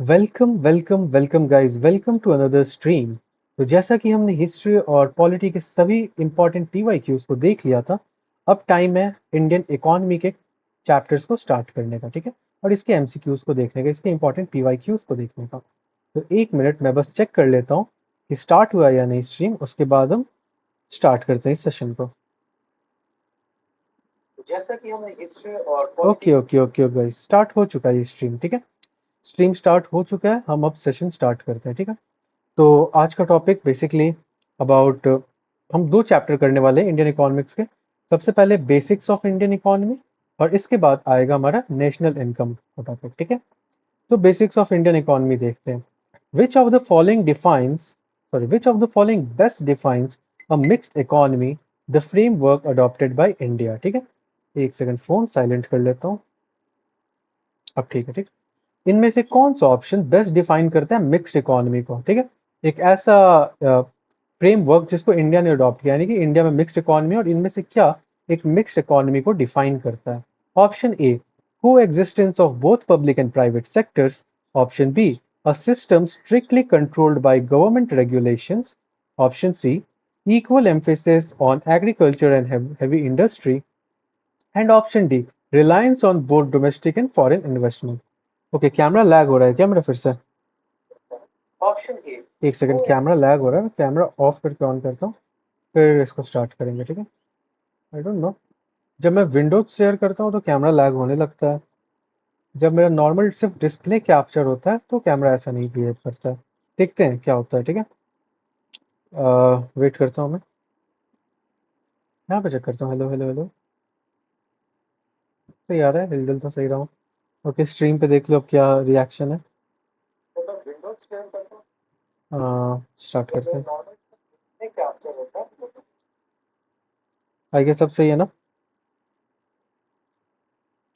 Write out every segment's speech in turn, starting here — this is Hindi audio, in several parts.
Welcome welcome welcome guys, welcome to another stream. तो जैसा कि हमने हिस्ट्री और पॉलिटी के सभी इंपॉर्टेंट पीवाईक्यूज को देख लिया था, अब टाइम है इंडियन इकोनॉमी के चैप्टर्स को स्टार्ट करने का, ठीक है। और इसके एमसीक्यूज को देखने का, इसके इंपॉर्टेंट पीवाईक्यूज को देखने का। तो एक मिनट मैं बस चेक कर लेता हूँ कि स्टार्ट हुआ या नहीं स्ट्रीम, उसके बाद हम स्टार्ट करते हैं इस सेशन को। जैसा कि हमने हिस्ट्री और okay okay okay guys, start हो चुका है ये स्ट्रीम, ठीक है। स्ट्रीम स्टार्ट हो चुका है, हम अब सेशन स्टार्ट करते हैं, ठीक है। तो आज का टॉपिक बेसिकली अबाउट, हम दो चैप्टर करने वाले हैं इंडियन इकोनॉमिक्स के। सबसे पहले बेसिक्स ऑफ इंडियन इकोनॉमी, और इसके बाद आएगा हमारा नेशनल इनकम का टॉपिक, ठीक है। तो बेसिक्स ऑफ इंडियन इकोनॉमी देखते हैं। Which of the following defines which of the following best defines a mixed economy, the framework adopted by India, ठीक है। एक सेकंड, फोन साइलेंट कर लेता हूँ। अब ठीक है, ठीक। इनमें से कौन सा ऑप्शन बेस्ट डिफाइन करता है मिक्स्ड इकोनॉमी को, ठीक है। एक ऐसा फ्रेमवर्क जिसको इंडिया ने अडॉप्ट किया, यानी कि इंडिया में मिक्स्ड इकोनॉमी, और इनमें से क्या एक मिक्स्ड इकोनॉमी को डिफाइन करता है। Option A, coexistence of both public and private sectors. Option B, a system strictly controlled by government regulations. Option C, equal emphasis on agriculture and heavy industry. And option D, reliance on both domestic and foreign investment. Okay, camera lag हो रहा है क्या मेरा फिर से? ऑप्शन ए, एक सेकंड, कैमरा लैग हो रहा है, मैं कैमरा ऑफ करके ऑन करता हूँ, फिर इसको स्टार्ट करेंगे, ठीक है। आई डोंट नो, जब मैं विंडोज शेयर करता हूँ तो कैमरा लैग होने लगता है। जब मेरा नॉर्मल सिर्फ डिस्प्ले कैप्चर होता है तो कैमरा ऐसा नहीं बिहेव करता है। देखते हैं क्या होता है, ठीक है। वेट करता हूँ मैं, यहाँ पे चेक करता हूँ। हेलो हेलो हेलो, सही आ रहा है, हिल तो सही रहा हूँ। ओके, स्ट्रीम पे देख लो अब क्या रिएक्शन है। स्टार्ट करते हैं। आई गेस अब सही है ना?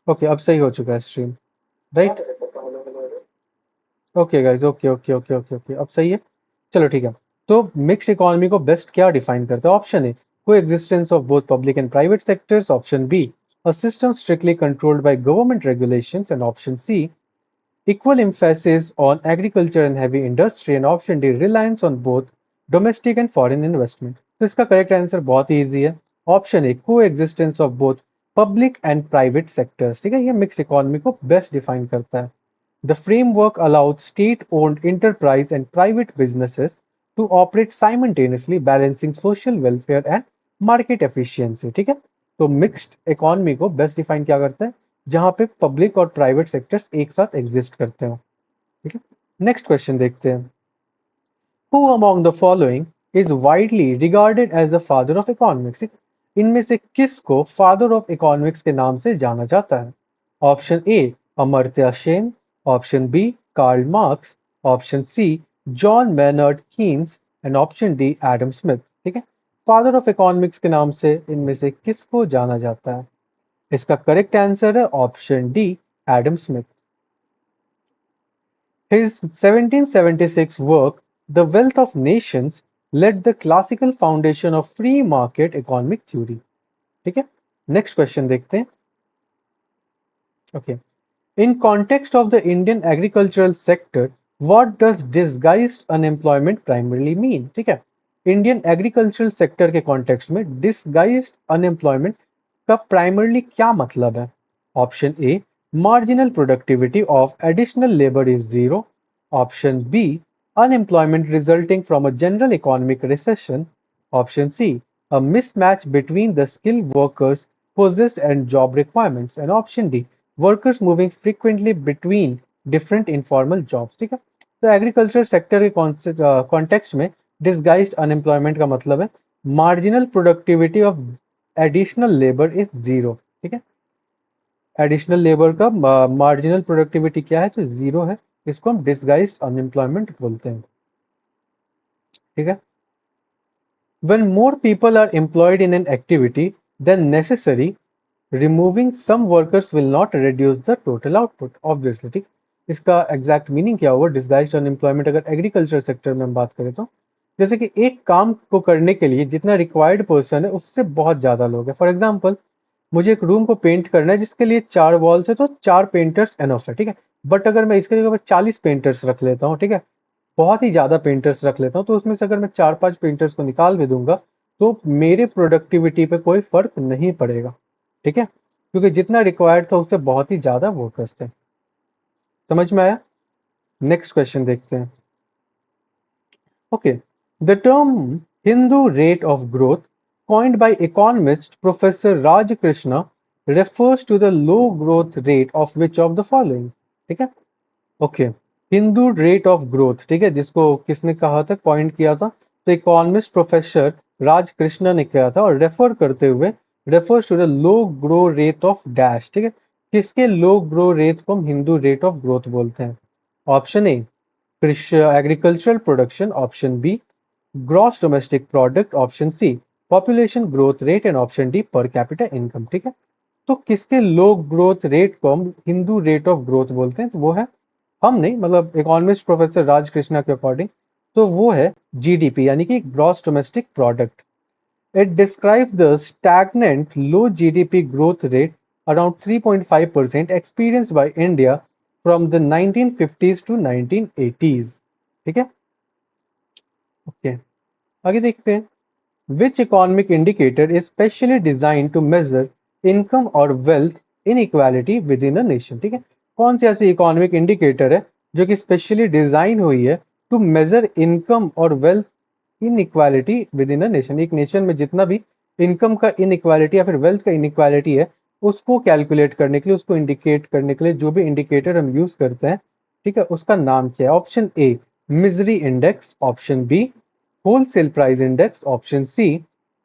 ओके, अब सही हो चुका है stream, right? Okay guys, okay okay okay okay okay, अब सही है। चलो ठीक है। तो मिक्स्ड इकोनॉमी को बेस्ट क्या डिफाइन करता है? Option A, coexistence of both public and private sectors. Option B, a system strictly controlled by government regulations. And option C, equal emphasis on agriculture and heavy industry. And option D, reliance on both domestic and foreign investment. तो इसका करेक्ट आंसर बहुत ही ईजी है, option A, coexistence of both public and private sectors, ठीक है। ये मिक्स इकोनॉमी को बेस्ट डिफाइन करता है। The framework allowed state-owned enterprise and private businesses to operate simultaneously, balancing social welfare and market efficiency, ठीक है। तो मिक्स्ड इकोनॉमी को बेस्ट डिफाइन क्या करता है? जहां पे पब्लिक और प्राइवेट सेक्टर्स एक साथ एग्जिस्ट करते हो, ठीक है। नेक्स्ट क्वेश्चन देखते हैं। Who among the following is widely regarded as the father of economics? इनमें से किसको फादर ऑफ इकोनॉमिक्स के नाम से जाना जाता है? Option A, Amartya Sen. Option B, Karl Marx. Option C, John Maynard Keynes. And option D, Adam Smith, ठीक है। फादर ऑफ इकोनॉमिक्स के नाम से इनमें से किसको जाना जाता है? इसका करेक्ट आंसर है option D, Adam Smith. His 1776 work, The Wealth of Nations, laid the classical foundation of free market economic theory, ठीक है। नेक्स्ट क्वेश्चन देखते हैं। Okay, in context of the Indian agricultural sector, what does disguised unemployment primarily mean? ठीक है, इंडियन एग्रीकल्चरल सेक्टर के कॉन्टेक्स्ट में डिसगाइज्ड अनएम्प्लॉयमेंट का प्राइमरली क्या मतलब है? Option A, marginal productivity of additional labour is zero. Option B, unemployment resulting from a general economic recession. Option C, a mismatch between the skilled workers possessed and job requirements. And option D, workers moving frequently between different informal jobs, ठीक है। तो एग्रीकल्चर सेक्टर के कॉन्टेक्स्ट में डिसगाइज्ड अनएम्प्लॉयमेंट का मतलब है marginal productivity of additional labour is zero, ठीक है। एडिशनल लेबर का मार्जिनल प्रोडक्टिविटी क्या है? तो जीरो है। इसको हम डिसगाइज्ड अनएम्प्लॉयमेंट बोलते हैं, ठीक है। When more people are employed in an activity than necessary, removing some workers will not reduce the total output. Obviously, ठीक। इसका एग्जैक्ट मीनिंग क्या होगा डिसगाइज्ड अनएम्प्लॉयमेंट अगर एग्रीकल्चर सेक्टर में हम बात करें तो? जैसे कि एक काम को करने के लिए जितना रिक्वायर्ड पर्सन है उससे बहुत ज़्यादा लोग हैं। फॉर एग्जाम्पल, मुझे एक रूम को पेंट करना है जिसके लिए 4 वॉल्स है, तो 4 पेंटर्स एनफ है, ठीक है। बट अगर मैं इसके जगह 40 पेंटर्स रख लेता हूँ, ठीक है, बहुत ही ज़्यादा पेंटर्स रख लेता हूँ, तो उसमें से अगर मैं 4-5 पेंटर्स को निकाल भी दूंगा तो मेरे प्रोडक्टिविटी पे कोई फर्क नहीं पड़ेगा, ठीक है, क्योंकि जितना रिक्वायर्ड था उससे बहुत ही ज़्यादा वर्कर्स थे। समझ में आया? नेक्स्ट क्वेश्चन देखते हैं। Okay, the term Hindu rate of growth, coined by economist Professor Raj Krishna, refers to the low growth rate of which of the following? ठीक है? Okay, Hindu rate of growth, ठीक है, जिसको किसने कहा था, पॉइंट किया था, तो इकोनॉमिस्ट प्रोफेसर राज कृष्णा ने किया था, और रेफर करते हुए refers to the low grow rate of dash, ठीक है, किसके लो ग्रो रेट को हम हिंदू रेट ऑफ ग्रोथ बोलते हैं? Option A agricultural production, option B gross domestic product, option C population growth rate, and option D per capita income, ठीक है। तो किसके लो ग्रोथ रेट को हम हिंदू रेट ऑफ ग्रोथ बोलते हैं? तो वो है, हम नहीं, मतलब इकोनॉमिस्ट प्रोफेसर राज कृष्णा के अकॉर्डिंग, तो वो है जीडीपी, यानी कि gross domestic product. It describe the stagnant low GDP growth rate around 3.5% experienced by India from the 1950s to 1980s, ठीक है। ओके, आगे देखते हैं। Which economic indicator is specially designed to measure income or wealth inequality within a nation? ठीक है, कौन सी ऐसी इकोनॉमिक इंडिकेटर है जो कि स्पेशली डिजाइन हुई है टू मेजर इनकम और wealth inequality with in a nation? एक नेशन में जितना भी इनकम का इनइक्वालिटी या फिर वेल्थ का इनइक्वालिटी है, उसको कैलकुलेट करने के लिए, उसको इंडिकेट करने के लिए जो भी इंडिकेटर हम यूज करते हैं, ठीक है, उसका नाम क्या है? Option A misery index, option B wholesale price index, option C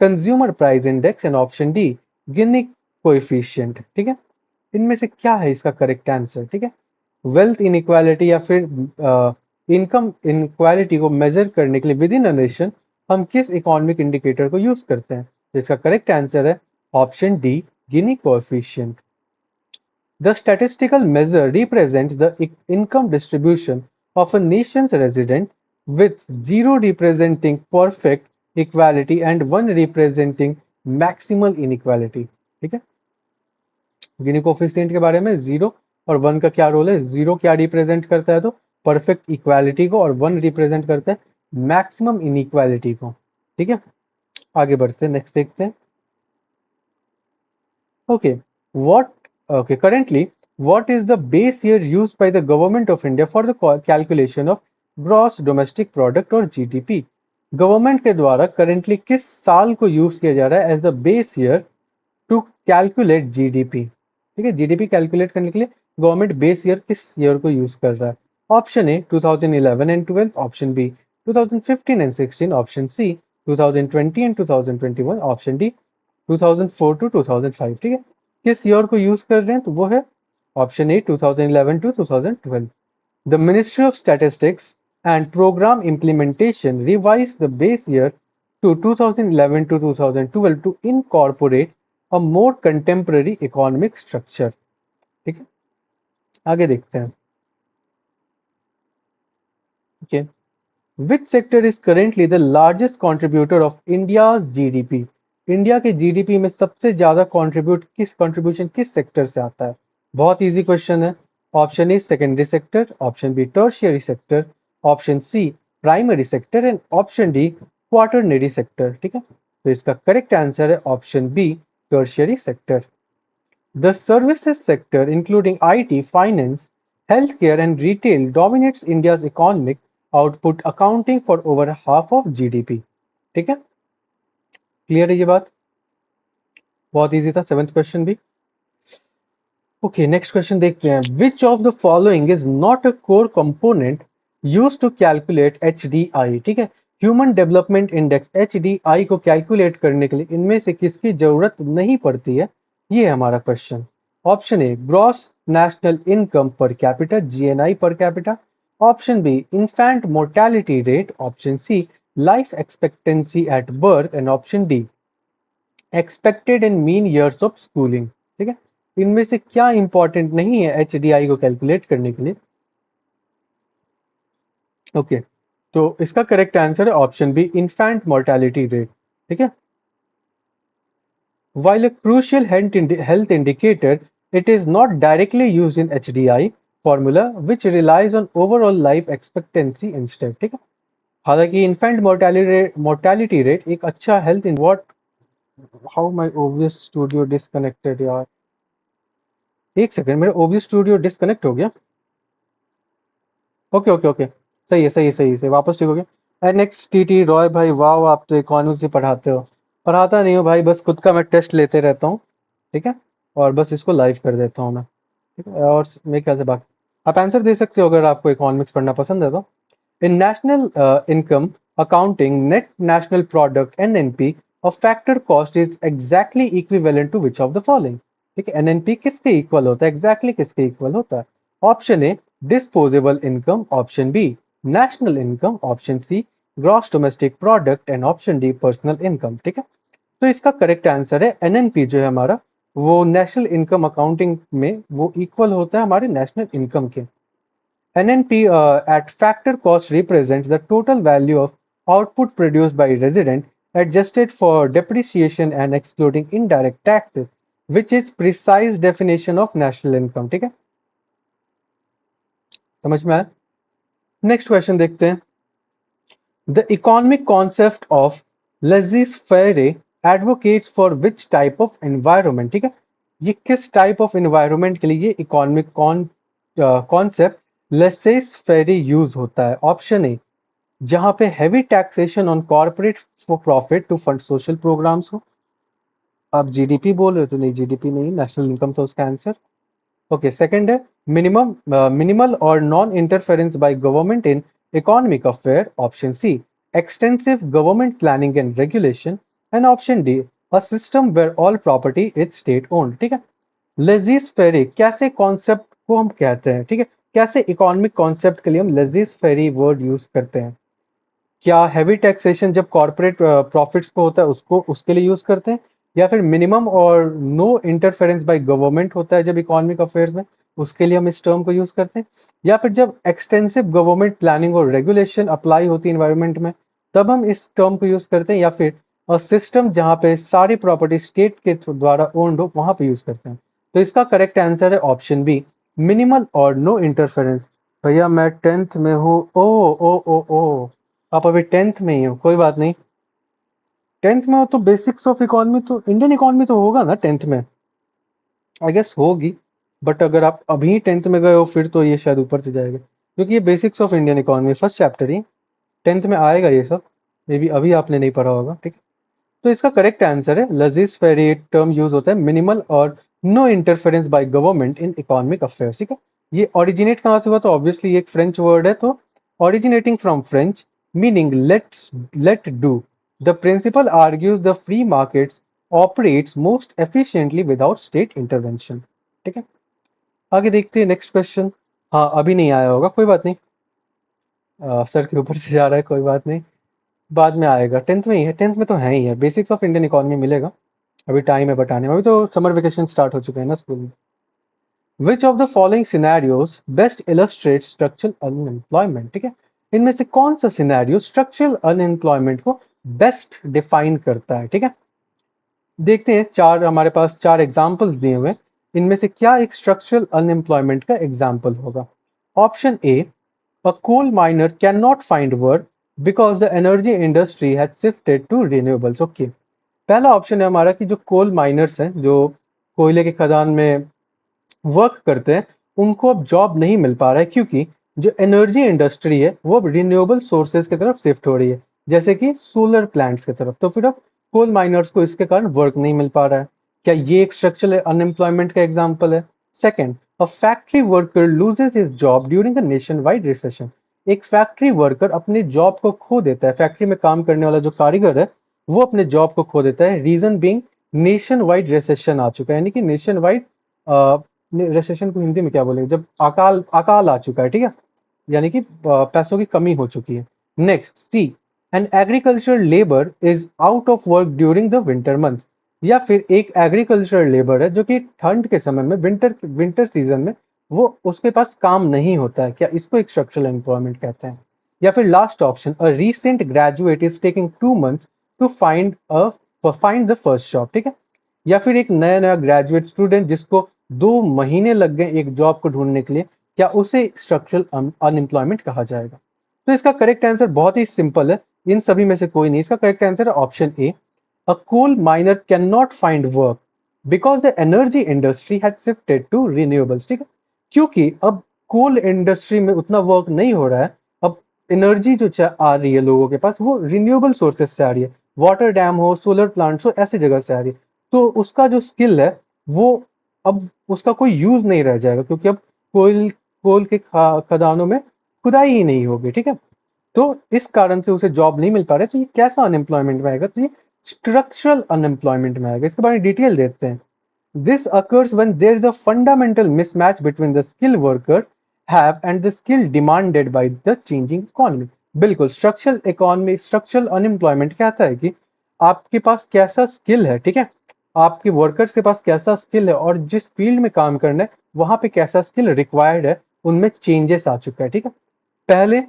consumer price index, and option D Gini coefficient, ठीक है। इनमें से क्या है इसका करेक्ट आंसर? ठीक है, वेल्थ इनइक्वालिटी या फिर इनकम इनक्वालिटी को मेजर करने के लिए विद इन अ नेशन हम किस इकोनॉमिक इंडिकेटर को यूज करते हैं? तो इसका करेक्ट आंसर है option D Gini coefficient. The statistical measure represents the income distribution of a nation's resident, with 0 representing perfect equality and 1 representing maximal inequality. ठीक है, गिनी कोफिशिएंट के बारे में, 0 और 1 का क्या रोल है? 0 क्या रिप्रेजेंट करता है? तो परफेक्ट इक्वालिटी को, और 1 रिप्रेजेंट करता है मैक्सिमम इनइक्वालिटी को, ठीक है। आगे बढ़ते हैं, नेक्स्ट देखते हैं। Okay, what currently what is the base year used by the government of India for the calculation of gross domestic product और GDP? गवर्नमेंट के द्वारा करेंटली किस साल को यूज किया जा रहा है as the base year to calculate GDP? ठीक है, जीडीपी कैलकुलेट करने के लिए गवर्नमेंट बेस ईयर किस ईयर को यूज कर रहा है? Option A 2011 and 12, option B 2015 and 16, option C 2020 and 2021, option D 2004 to 2005, ठीक है। किस ईयर को यूज कर रहे हैं? तो वो है option A 2011 to 2012। The ministry of statistics and programme implementation revise the base year to 2011 to 2012 to incorporate a more contemporary economic structure, ठीक है। आगे देखते हैं। okay, which sector is currently the largest contributor of India's GDP? India के जीडीपी में सबसे ज्यादा कंट्रीब्यूशन किस सेक्टर से आता है? बहुत इजी क्वेश्चन है। Option A secondary sector, option B tertiary sector, option C primary sector, and option D quaternary sector, ठीक है। तो इसका करेक्ट आंसर है option B tertiary sector. The services sector, including IT, finance, healthcare, and retail, dominates India's economic output, accounting for over half of GDP. ठीक है, क्लियर है ये बात? बहुत इजी था, सेवेंथ क्वेश्चन भी। ओके, नेक्स्ट क्वेश्चन देखते हैं। Which of the following is not a core component use to calculate HDI? ठीक है, ह्यूमन डेवलपमेंट इंडेक्स HDI को कैलकुलेट करने के लिए इनमें से किसकी जरूरत नहीं पड़ती है? ये है हमारा question. Option A gross national income per capita, GNI per capita, option B infant mortality rate, option C life expectancy at birth, and option D expected in mean years of schooling, ठीक है। इनमें से क्या इंपॉर्टेंट नहीं है HDI को कैलकुलेट करने के लिए? ओके, तो इसका करेक्ट आंसर है option B infant mortality rate, ठीक है। While a crucial health indicator, it is not directly used in HDI formula, which relies on overall life expectancy instead. ठीक है? हालांकि infant mortality rate एक अच्छा health in what how my OBS studio disconnected यार एक सेकंड मेरा OBS studio disconnect हो गया ओके ओके ओके सही है सही है वापस ठीक हो गया नेक्स्ट टीटी रॉय भाई वाह आप तो इकोनॉमिक्स ही पढ़ाते हो पढ़ाता नहीं हो भाई बस खुद का मैं टेस्ट लेते रहता हूँ ठीक है और बस इसको लाइव कर देता हूँ मैं ठीक है और मेरे ख्याल से बाकी आप आंसर दे सकते हो अगर आपको इकोनॉमिक्स पढ़ना पसंद है तो in national income accounting, net national product (NNP), a factor cost is exactly equivalent to which of the following? ठीक है एनएनपी किसके इक्वल होता है एग्जैक्टली किसके इक्वल होता है option A disposable income option B national income option C gross domestic product and option D personal income ठीक है तो इसका करेक्ट आंसर है एनएनपी जो है हमारा वो नेशनल इनकम अकाउंटिंग में वो इक्वल होता है हमारे नेशनल इनकम के NNP at factor cost represents the total value of output produced by resident adjusted for depreciation and excluding indirect taxes, which is precise definition of national income. ठीक है समझ में आया नेक्स्ट क्वेश्चन देखते हैं The economic concept of laissez-faire advocates for which type of environment ठीक है ये किस टाइप ऑफ एनवायरनमेंट के लिए ये इकोनॉमिक कॉन्सेप्ट laissez-faire यूज होता है ऑप्शन ए जहां पे heavy taxation on corporate profit to fund social programmes हो आप जीडीपी बोल रहे हो तो नहीं जीडीपी नहीं नेशनल इनकम तो उसका आंसर ओके सेकंड है मिनिमम मिनिमल और non interference by government in economic affair option C extensive government planning and regulation and option D a system where all property is state owned ठीक है लेजिस फेरी कैसे कॉन्सेप्ट को हम कहते हैं ठीक है कैसे इकोनॉमिक कॉन्सेप्ट के लिए हम लेजिस फेरी वर्ड यूज करते हैं क्या हैवी टैक्सेशन जब कॉर्पोरेट प्रॉफिट्स पे होता है उसको उसके लिए यूज करते हैं या फिर मिनिमम और नो इंटरफेरेंस बाय गवर्नमेंट होता है जब इकोनॉमिक अफेयर्स में उसके लिए हम इस टर्म को यूज करते हैं या फिर जब एक्सटेंसिव गवर्नमेंट प्लानिंग और रेगुलेशन अप्लाई होती है इन्वायरमेंट में तब हम इस टर्म को यूज करते हैं या फिर सिस्टम जहाँ पे सारी प्रॉपर्टी स्टेट के द्वारा ओन्ड हो वहां पे यूज करते हैं तो इसका करेक्ट आंसर है ऑप्शन बी मिनिमल और नो इंटरफेरेंस भैया मैं टेंथ में हूँ ओ आप अभी टेंथ में ही हो कोई बात नहीं टेंथ में हो तो बेसिक्स ऑफ इकोनॉमी तो इंडियन इकोनॉमी तो होगा ना टेंथ में आई गेस होगी बट अगर आप अभी टेंथ में गए हो फिर तो ये शायद ऊपर से जाएगा क्योंकि ये basics of Indian economy first chapter he tenth में आएगा ये सब मे बी अभी आपने नहीं पढ़ा होगा ठीक है तो इसका करेक्ट आंसर है लजीज फेरी टर्म यूज होता है मिनिमल और no interference by government in economic affairs ठीक है ये ओरिजिनेट कहाँ से हुआ तो ऑब्वियसली एक फ्रेंच वर्ड है तो originating from French meaning let do the principle argues the free markets operates most efficiently without state intervention ठीक है आगे देखते हैं नेक्स्ट क्वेश्चन हाँ अभी नहीं आया होगा कोई बात नहीं सर के ऊपर से जा रहा है कोई बात नहीं बाद में आएगा टेंथ में ही है टेंथ में तो है ही है बेसिक्स ऑफ इंडियन इकोनॉमी मिलेगा अभी टाइम है बताने में अभी तो समर वेकेशन स्टार्ट हो चुके हैं ना स्कूल में विच of the following scenarios best illustrate structural unemployment ठीक है इनमें से कौन सा सिनेरियो स्ट्रक्चरल अनएम्प्लॉयमेंट को बेस्ट डिफाइन करता है ठीक है देखते हैं चार हमारे पास चार एग्जांपल्स दिए हुए इनमें से क्या एक स्ट्रक्चरल अनएम्प्लॉयमेंट का एग्जांपल होगा option A a coal miner cannot find work because the energy industry has shifted to renewables okay पहला ऑप्शन है हमारा कि जो कोल माइनर्स हैं जो कोयले के खदान में वर्क करते हैं उनको अब जॉब नहीं मिल पा रहा है क्योंकि जो एनर्जी इंडस्ट्री है वो अब रिन्यूएबल सोर्सेज की तरफ शिफ्ट हो रही है जैसे कि सोलर प्लांट्स की तरफ तो फिर अब कोल माइनर्स को इसके कारण वर्क नहीं मिल पा रहा है क्या ये एक स्ट्रक्चरल अनएम्प्लॉयमेंट का एग्जाम्पल है second a factory worker loses his job during a nation wide recession एक फैक्ट्री वर्कर अपनी जॉब को खो देता है फैक्ट्री में काम करने वाला जो कारीगर है वो अपने जॉब को खो देता है reason being nationwide recession आ चुका है यानी कि नेशन वाइड रिसेशन को हिंदी में क्या बोलेंगे जब अकाल अकाल आ चुका है ठीक है यानी कि पैसों की कमी हो चुकी है next C an agriculture labour is out of work during the winter month या फिर एक एग्रीकल्चर लेबर है जो कि ठंड के समय में विंटर सीजन में वो उसके पास काम नहीं होता है क्या इसको एक स्ट्रक्चरल एम्प्लॉयमेंट कहते हैं या फिर last option a recent graduate is taking 2 months to find the first job ठीक है या फिर एक नया नया ग्रेजुएट स्टूडेंट जिसको 2 महीने लग गए एक जॉब को ढूंढने के लिए, क्या उसे स्ट्रक्चरल अनएम्प्लॉयमेंट कहा जाएगा? तो इसका करेक्ट आंसर बहुत ही सिंपल है, इन सभी में से कोई नहीं। इसका करेक्ट आंसर है option A, a coal miner cannot find work because the energy industry had shifted to renewables. ठीक है, क्योंकि अब कोल इंडस्ट्री में उतना वर्क नहीं हो रहा है, अब एनर्जी जो आ रही है लोगों के पास वो रिन्यूएबल सोर्सेस से आ रही है, वाटर डैम हो, सोलर प्लांट्स हो, ऐसी जगह से आ रही है। तो उसका जो स्किल है वो अब उसका कोई यूज नहीं रह जाएगा, क्योंकि अब कोल कोल के खदानों में खुदाई ही नहीं होगी। ठीक है, तो इस कारण से उसे जॉब नहीं मिल पा रहा है। तो ये कैसा अनएम्प्लॉयमेंट में आएगा? तो ये स्ट्रक्चरल अनएम्प्लॉयमेंट में आएगा। इसके बारे में डिटेल देते हैं। This occurs when there is a fundamental mismatch between the skill worker have and the skill demanded by the changing economy। बिल्कुल, स्ट्रक्चरल इकोनॉमी, स्ट्रक्चरल अनएम्प्लॉयमेंट कहता है कि आपके पास कैसा स्किल है, ठीक है, आपके वर्कर्स के पास कैसा स्किल है और जिस फील्ड में काम करना है वहां पे कैसा स्किल रिक्वायर्ड है, उनमें चेंजेस आ चुका है। ठीक है, पहले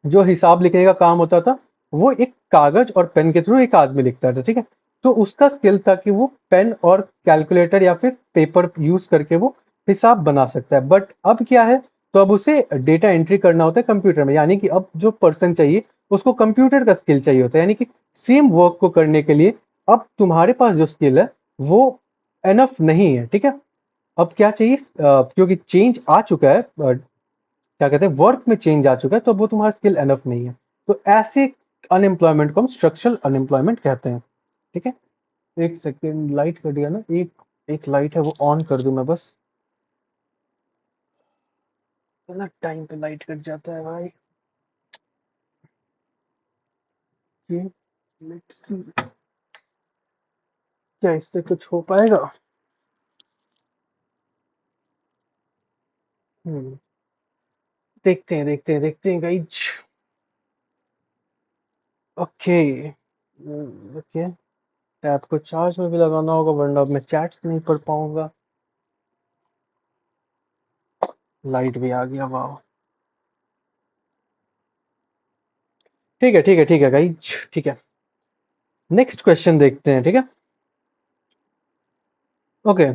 जो हिसाब लिखने का काम होता था वो एक कागज और पेन के थ्रू एक आदमी लिखता था। ठीक है, तो उसका स्किल था कि वो पेन और कैलकुलेटर या फिर पेपर यूज करके वो हिसाब बना सकता है। बट अब क्या है, तो अब उसे डेटा एंट्री करना होता है कंप्यूटर में, यानी कि अब जो पर्सन चाहिए उसको कंप्यूटर का स्किल चाहिए होता है। यानी कि सेम वर्क को करने के लिए अब तुम्हारे पास जो स्किल है वो एनफ नहीं है। ठीक है, अब क्या चाहिए, क्योंकि चेंज आ चुका है, क्या कहते हैं, वर्क में चेंज आ चुका है, तो वो तुम्हारा स्किल एनफ नहीं है। तो ऐसे अनएम्प्लॉयमेंट को हम स्ट्रक्चरल अनएम्प्लॉयमेंट कहते हैं। ठीक है, एक सेकेंड, लाइट कट गया ना, एक एक लाइट है वो ऑन कर दूं मैं बस, इतना टाइम पे लाइट कट जाता है भाई। ये लेट्स सी, क्या इससे कुछ हो पाएगा? हम्म, देखते हैं गाइज। ओके, ओके, टैब को चार्ज में भी लगाना होगा वरना अब मैं चैट्स नहीं पढ़ पाऊंगा। लाइट भी आ गया, वाह। ठीक है गाइज, ठीक है, नेक्स्ट क्वेश्चन देखते हैं। ठीक है, ओके,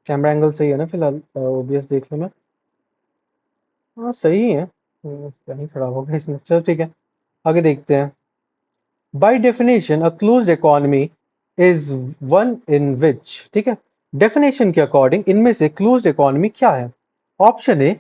कैमरा एंगल सही है ना फिलहाल? ओबीएस देख लो मैं, हाँ सही है। कहीं खड़ा हो गया इसमें, चलो ठीक है, आगे देखते हैं। By definition a closed economy is one in which, ठीक है, डेफिनेशन के अकॉर्डिंग इनमें से क्लोज्ड इकोनॉमी क्या है? Option A,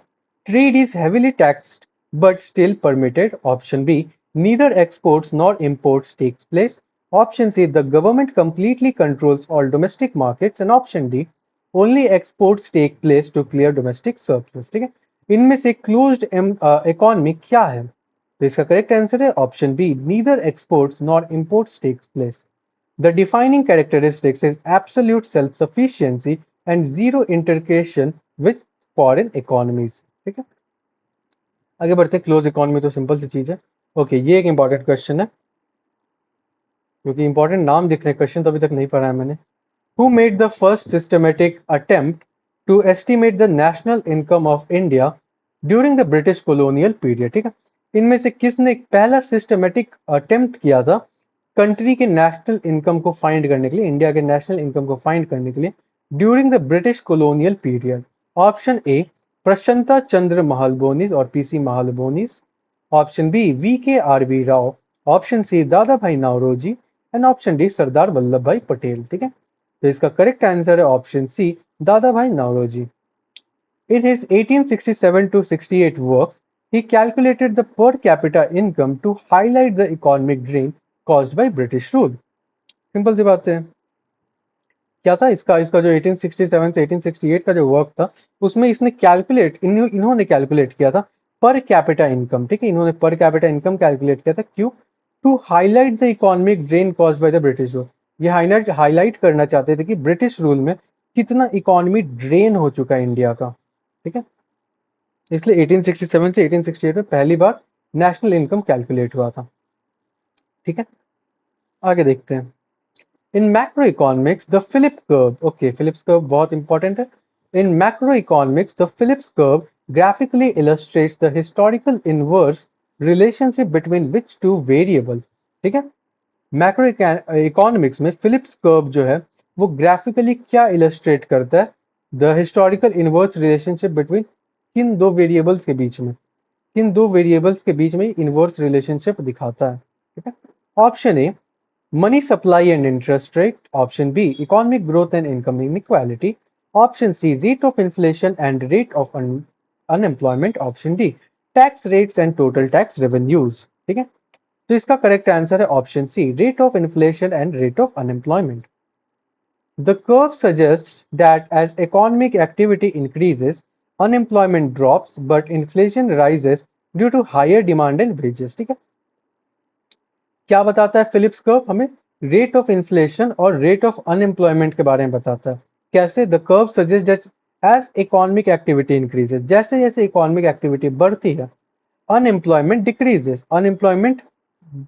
trade is heavily taxed but still permitted. Option B, neither exports nor imports takes place। Option C, the government completely controls all domestic markets। And option D, only exports take place to clear domestic surplus. ठीक है, इनमें से क्लोज्ड इकोनॉमी क्या है? तो इसका करेक्ट आंसर है option B, neither exports nor imports takes place। The defining characteristics is absolute self-sufficiency and zero integration with foreign economies। ठीक है, आगे बढ़ते हैं। क्लोज इकोनॉमी तो सिंपल सी चीज है। ओके, ये एक इंपॉर्टेंट क्वेश्चन है, क्योंकि इंपॉर्टेंट नाम दिख रहे हैं, क्वेश्चन तो अभी तक नहीं पढ़ा है मैंने। Who made the first systematic attempt to estimate the national income of India during the British colonial period? ठीक है, इनमें से किसने पहला सिस्टमेटिक अटेम्प्ट किया था कंट्री के नेशनल इनकम को फाइंड करने के लिए, इंडिया के नेशनल इनकम को फाइंड करने के लिए during the British colonial period? Option A, Prashanta Chandra Mahalanobis और PC Mahalanobis. Option B, V K R V Rao. Option C, Dadabhai Naoroji. And option D, Sardar Vallabhbhai Patel. ठीक है, तो इसका करेक्ट आंसर है option C, Dadabhai Naoroji. In his 1867 to 68 works, he calculated the per capita income to highlight the economic drain caused by British rule। Simple सी बात है, क्या था इसका इसका जो 1867 से 1868 का जो वर्क था उसमें इसने इन्होंने कैलकुलेट किया था पर कैपिटा इनकम। ठीक है, इन्होंने पर कैपिटा इनकम कैलकुलेट किया था, क्यों? To highlight the economic drain caused by the British rule. ये हाईलाइट करना चाहते थे कि ब्रिटिश रूल में कितना इकोनॉमी ड्रेन हो चुका है इंडिया का। ठीक है, इसलिए 1867 से 1868 में पहली बार नेशनल इनकम कैलकुलेट हुआ था। ठीक है, आगे देखते हैं। In macroeconomics, the Phillips curve, okay, Phillips curve बहुत important है। In macroeconomics, the Phillips curve graphically illustrates the historical inverse relationship between which two variable। ठीक है, मैक्रो इकोनॉमिक्स में फिलिप्स कर्व जो है वो ग्राफिकली क्या इलस्ट्रेट करता है? The historical inverse relationship between किन दो वेरिएबल्स के बीच में, किन दो वेरिएबल्स के बीच में इनवर्स रिलेशनशिप दिखाता है, ठीक है? Option A money supply and interest rate, option B economic growth and income inequality, option C rate of inflation and rate of unemployment, option D tax rates and total tax revenues, ठीक है? तो इसका करेक्ट आंसर है option C rate of inflation and rate of unemployment. The curve suggests that as economic activity increases, unemployment drops but inflation rises due to higher demand and wages, ठीक है? क्या बताता है फिलिप्स कर्व हमें? रेट ऑफ इन्फ्लेशन और रेट ऑफ अनएम्प्लॉयमेंट के बारे में बताता है। कैसे? The curve suggest that as economic activity increases, जैसे जैसे इकोनॉमिक एक्टिविटी बढ़ती है अनएम्प्लॉयमेंट डिक्रीजेस, अनएम्प्लॉयमेंट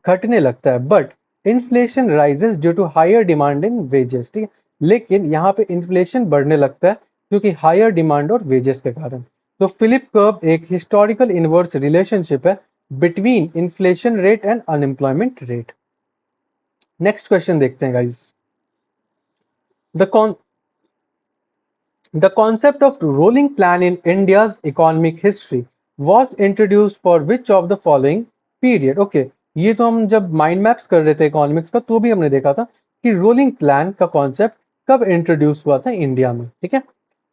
घटने लगता है, but inflation rises due to higher demand in wages, ठीक है? लेकिन यहाँ पे इन्फ्लेशन बढ़ने लगता है क्योंकि हायर डिमांड और वेजेस के कारण। तो फिलिप कर्व एक हिस्टोरिकल इनवर्स रिलेशनशिप है between inflation rate and unemployment rate. Next question देखते हैं guys. The The concept of rolling plan in India's economic history was introduced for which of the following period? Okay, ये तो हम जब माइंड मैप्स कर रहे थे इकोनॉमिक्स का तो भी हमने देखा था कि रोलिंग प्लान का कॉन्सेप्ट कब इंट्रोड्यूस हुआ था इंडिया में, ठीक है?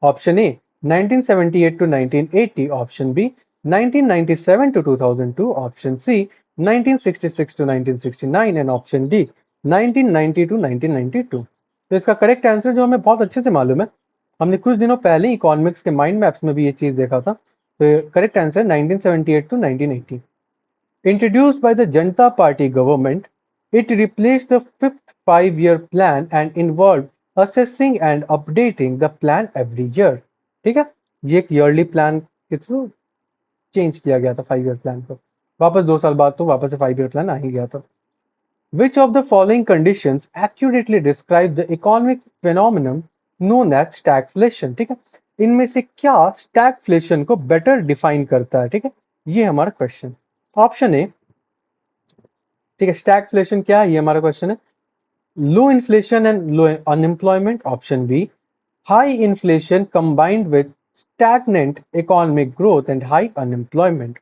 Option A 1978 to 1980, option B 1997 to 2002, option C 1966 to 1969 and option D 1990 to 1992। तो इसका करेक्ट आंसर जो हमें बहुत अच्छे से मालूम है, हमने कुछ दिनों पहले इकोनॉमिक्स के माइंड मैप्स में भी ये चीज देखा था। तो correct answer 1978 to 1980। Introduced by the Janata Party government, it replaced the fifth five-year plan and involved assessing and updating the plan every year. ठीक है, ये एक ईयरली प्लान के थ्रू चेंज किया गया था 5 ईयर प्लान को। वापस 2 साल बाद तो वापस से 5 ईयर प्लान आ ही गया था। Which of the following conditions accurately describe the economic phenomenon known as stagflation? ठीक है, इनमें से क्या stagflation को बेटर डिफाइन करता है? ठीक है, ये हमारा क्वेश्चन। ऑप्शन ए, ठीक है, स्टैगफ्लेशन क्या है, ये हमारा क्वेश्चन है। Low inflation and low unemployment, option B high inflation combined with stagnant economic growth and high unemployment.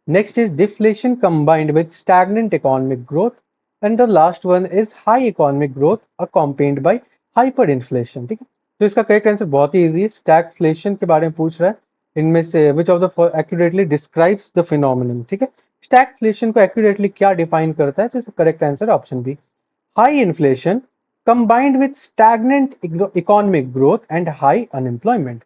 Next is deflation combined with stagnant economic growth. And the last one is high economic growth accompanied by hyperinflation, ठीक है? तो इसका करेक्ट आंसर बहुत ही इजी है, स्टैगफ्लेशन के बारे में पूछ रहा है। इनमें से विच of the accurately describes the phenomenon, ठीक है? स्टैगफ्लेशन को एक्यूरेटली क्या डिफाइन करता है? तो इसका correct answer option B high inflation combined with stagnant economic growth and high unemployment,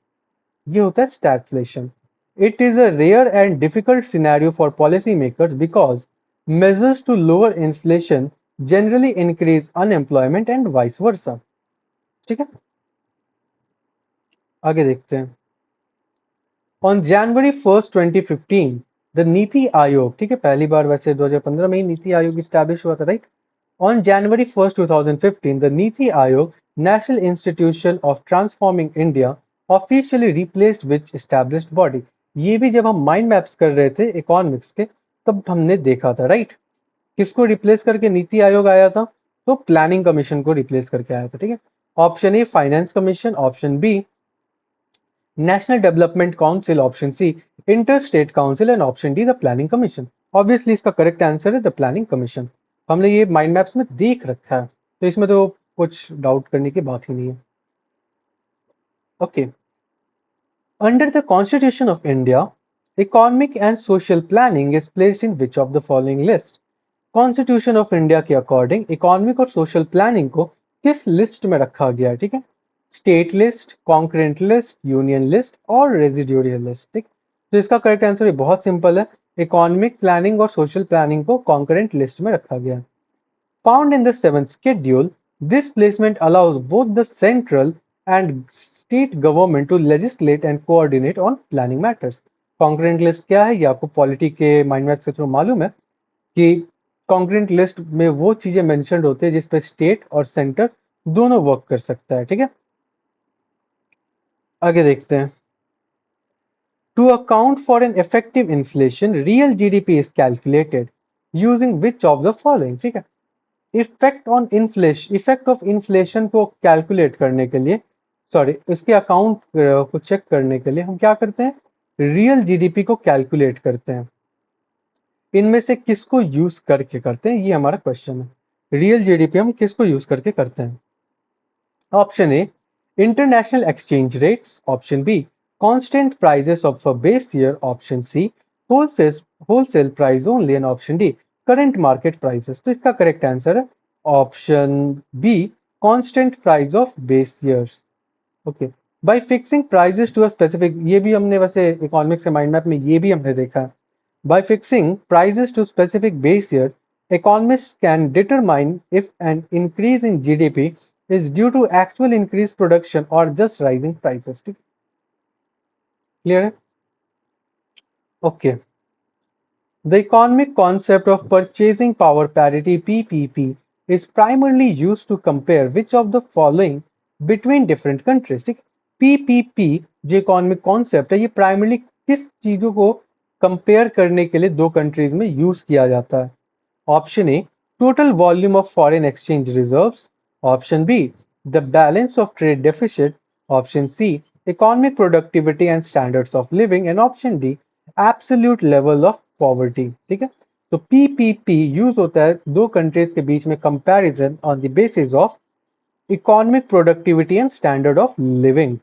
ये होता है stagflation. It is a rare and difficult scenario for policymakers because measures to lower inflation generally increase unemployment and vice versa, ठीक है? आगे देखते हैं। On January 1st 2015 the NITI Aayog, ठीक है, पहली बार वैसे 2015 में ही नीति आयोग स्टैब्लिश हुआ था, right? On January 1st 2015 the NITI Aayog National Institution of Transforming India officially replaced which established body? ये भी जब हम माइंड मैप्स कर रहे थे इकोनॉमिक्स के तब हमने देखा था, राइट? किसको रिप्लेस करके नीति आयोग आया था? तो प्लानिंग कमीशन को रिप्लेस करके आया था, ठीक है? Option A Finance Commission, option B National Development Council, option C Inter State Council and option D the Planning Commission. Obviously इसका करेक्ट आंसर है द प्लानिंग कमीशन। हमने ये माइंड मैप्स में देख रखा है तो इसमें तो कुछ डाउट करने की बात ही नहीं है। Okay, under the Constitution of India, economic and social planning is placed in which of the following list? Constitution of India के अकॉर्डिंग इकोनॉमिक और सोशल प्लानिंग को किस लिस्ट में रखा गया है? ठीक है, state list, concurrent list, union list और रेजिडोरियल लिस्ट, ठीक? तो इसका करेक्ट आंसर बहुत सिंपल है, इकोनॉमिक प्लानिंग और सोशल प्लानिंग को कॉन्करेंट लिस्ट में रखा गया है। Found in the seventh schedule, this placement allows both the central and state government to legislate and coordinate on planning matters. Congruent list क्या है? ये आपको पॉलिटी के माइंड मैप्स के थ्रू मालूम है कि कॉन्ग्रेंट लिस्ट में वो चीजें मेंशन्ड होती है जिसपे स्टेट और सेंटर दोनों वर्क कर सकता है, ठीक है? आगे देखते हैं। To account for an effective inflation, real GDP is calculated using which of the following, ठीक है? इफेक्ट ऑफ इन्फ्लेशन को कैलकुलेट करने के लिए, सॉरी इसके अकाउंट को चेक करने के लिए हम क्या करते हैं, रियल जीडीपी को कैलकुलेट करते हैं। इनमें से किसको यूज करके करते हैं, ये हमारा क्वेश्चन है। रियल जीडीपी हम किसको यूज करके करते हैं? Option A international exchange rates, option B constant prices of a base year, option C wholesale wholesale price only, and option D current market prices. तो इसका करेक्ट आंसर है option B, constant price of base years. Okay, by fixing prices to a specific, ये भी हमने वैसे इकोनॉमिक्स के माइंड मैप में ये भी हमने देखा है। By fixing prices to specific base year, economists can determine if an increase in GDP is due to actual increased production or just rising prices. ठीक, clear है? Okay. The economic concept of purchasing power parity (PPP) is primarily used to compare which of the following between different countries. ठीक, PPP जो इकोनॉमिक कॉन्सेप्ट है ये प्राइमरली किस चीजों को कंपेयर करने के लिए दो कंट्रीज में यूज किया जाता है? Option A, total volume of foreign exchange reserves. Option B, the balance of trade deficit. Option C, economic productivity and standards of living. And option D, absolute level of poverty. ठीक है, तो PPP यूज होता है दो कंट्रीज के बीच में comparison on the basis of economic productivity and standard of living.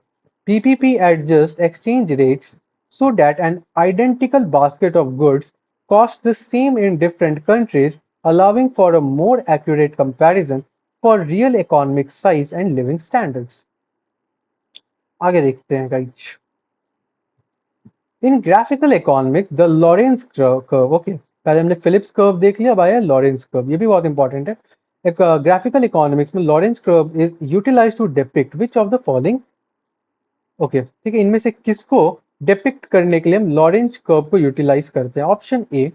PPP adjusts exchange rates so that an identical basket of goods costs the same in different countries, allowing for a more accurate comparison for real economic size and living standards. आगे देखते हैं guys. In graphical economics the Lawrence curve, okay पहले हमने फिलिप्स कर्व देख लिया, अब आया लॉरेंस कर्व, ये भी बहुत इंपॉर्टेंट है। एक ग्राफिकल इकोनॉमिक्स में Lorenz curve is utilised to depict which of the following, okay ठीक है, इनमें से किसको डिपिक्ट करने के लिए हम लॉरेंस कर्व को यूटिलाइज करते हैं? Option A,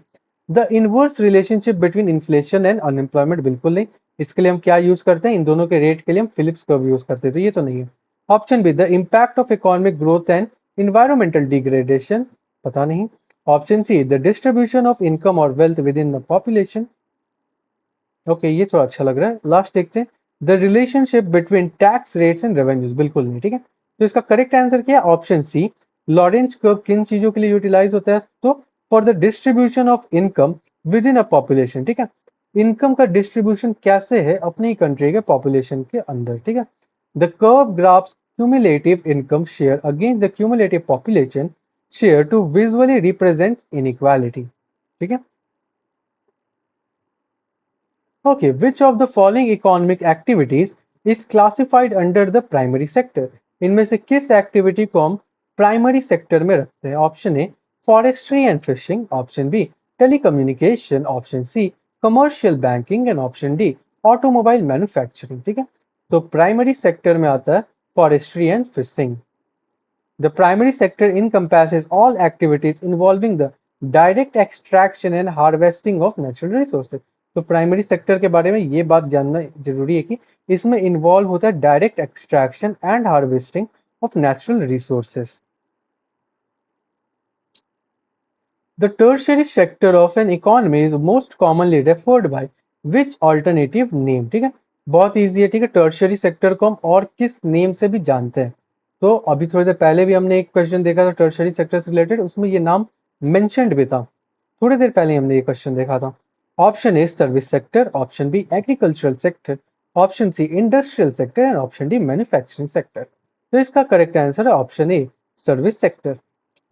the inverse relationship between inflation and unemployment, बिल्कुल नहीं। इसके लिए हम क्या यूज करते हैं, इन दोनों के रेट के लिए हम फिलिप्स कर्व यूज करते हैं, तो ये तो नहीं है। Option B, the impact of economic growth and environmental degradation, पता नहीं। Option C, the distribution of income और wealth within the population, okay ये थोड़ा अच्छा लग रहा है। लास्ट देखते हैं, the relationship between tax rates and revenues, बिल्कुल नहीं। ठीक है, तो इसका करेक्ट आंसर क्या है? ऑप्शन सी, लॉरेंस कर्व किन चीजों के लिए यूटिलाइज होता है? तो for the distribution of income with in a population. ठीक है, इनकम का डिस्ट्रीब्यूशन कैसे है अपनी कंट्री के पॉपुलेशन के अंदर। ठीक है, the curve graphs cumulative income share against the cumulative population share to visually represent inequality. ठीक है, okay, which of the following economic activities is classified under the primary sector? इनमें से किस एक्टिविटी को हम प्राइमरी सेक्टर में रखते हैं? Option A, forestry and fishing, option B, telecommunication, option C, commercial banking, and option D, automobile manufacturing. ठीक है, तो प्राइमरी सेक्टर में आता है forestry and fishing. The primary sector encompasses all activities involving the direct extraction and harvesting of natural resources. तो प्राइमरी सेक्टर के बारे में ये बात जानना जरूरी है कि इसमें इन्वॉल्व होता है direct extraction and harvesting of natural resources. The tertiary sector of an economy is most commonly referred by which alternative name? ठीक है, बहुत इजी है। ठीक है, टर्शियरी सेक्टर को हम और किस नेम से भी जानते हैं? तो अभी थोड़ी देर पहले भी हमने एक क्वेश्चन देखा था टर्शियरी सेक्टर से रिलेटेड, उसमें ये नाम मेंशन्ड भी था। थोड़ी देर पहले हमने ये क्वेश्चन देखा था। Option A service sector, option B agricultural sector, option C industrial sector, and option D manufacturing sector. तो इसका करेक्ट आंसर है option A service sector,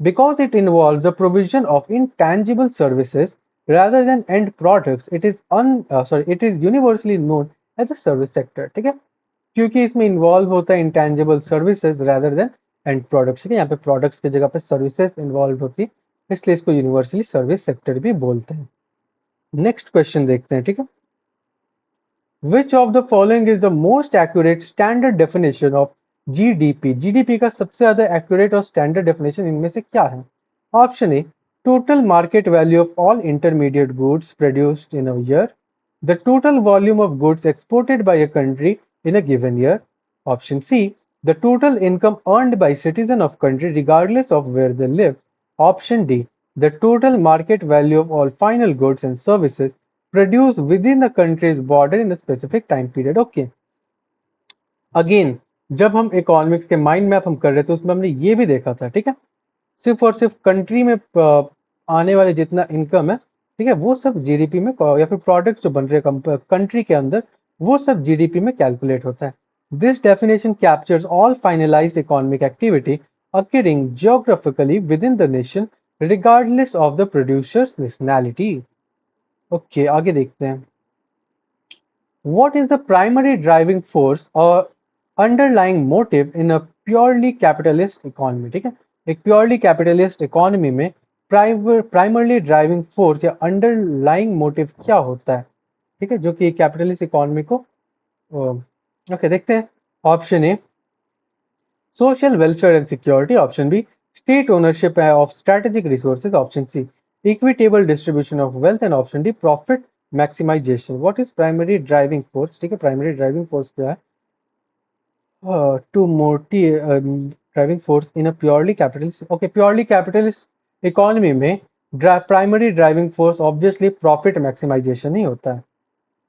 because it involves the provision of intangible services rather than end products. It is universally known as the service sector. ठीक है, क्योंकि इसमें इन्वॉल्व होता है intangible services rather than and products. ठीक है, यहाँ पे प्रोडक्ट्स की जगह पे सर्विसेज इन्वॉल्व होती है, इसलिए इसको यूनिवर्सली सर्विस सेक्टर भी बोलते हैं। नेक्स्ट क्वेश्चन देखते हैं। ठीक है, Which of the following is the most accurate standard definition of GDP? GDP का सबसे ज्यादा accurate और standard definition इनमें से क्या है? Option A, total market value of all intermediate goods produced in a year. The total volume of goods exported by a country in a given year. Option C, the total income earned by citizen of country regardless of where they live. Option D, the total market value of all final goods and services produced within the country's border in a specific time period. Okay. Again जब हम इकोनॉमिक्स के माइंड मैप हम कर रहे थे उसमें हमने ये भी देखा था, ठीक है, सिर्फ और सिर्फ कंट्री में आने वाले जितना इनकम है, ठीक है, वो सब जीडीपी में या फिर प्रोडक्ट जो बन रहे हैं कंट्री के अंदर, वो सब जीडीपी में कैलकुलेट होता है. This definition captures all finalised economic activity occurring geographically within the nation regardless of the producer's nationality. Okay आगे देखते हैं. What is the primary driving force or underlying motive in a purely capitalist economy? ठीक है, एक प्योरली कैपिटलिस्ट इकोनॉमी में प्राइमरली ड्राइविंग फोर्स या अंडरलाइंग मोटिव क्या होता है, ठीक है, जो कि कैपिटलिस्ट इकोनॉमी को ओके देखते हैं. Option A social welfare and security, option B state ownership of strategic resources, option C equitable distribution of wealth, and option D profit maximization. What is primary driving force? ठीक है, primary driving force क्या है? To motive driving force in a purely capitalist, okay, purely capitalist economy में primary driving force obviously profit maximization ही होता है.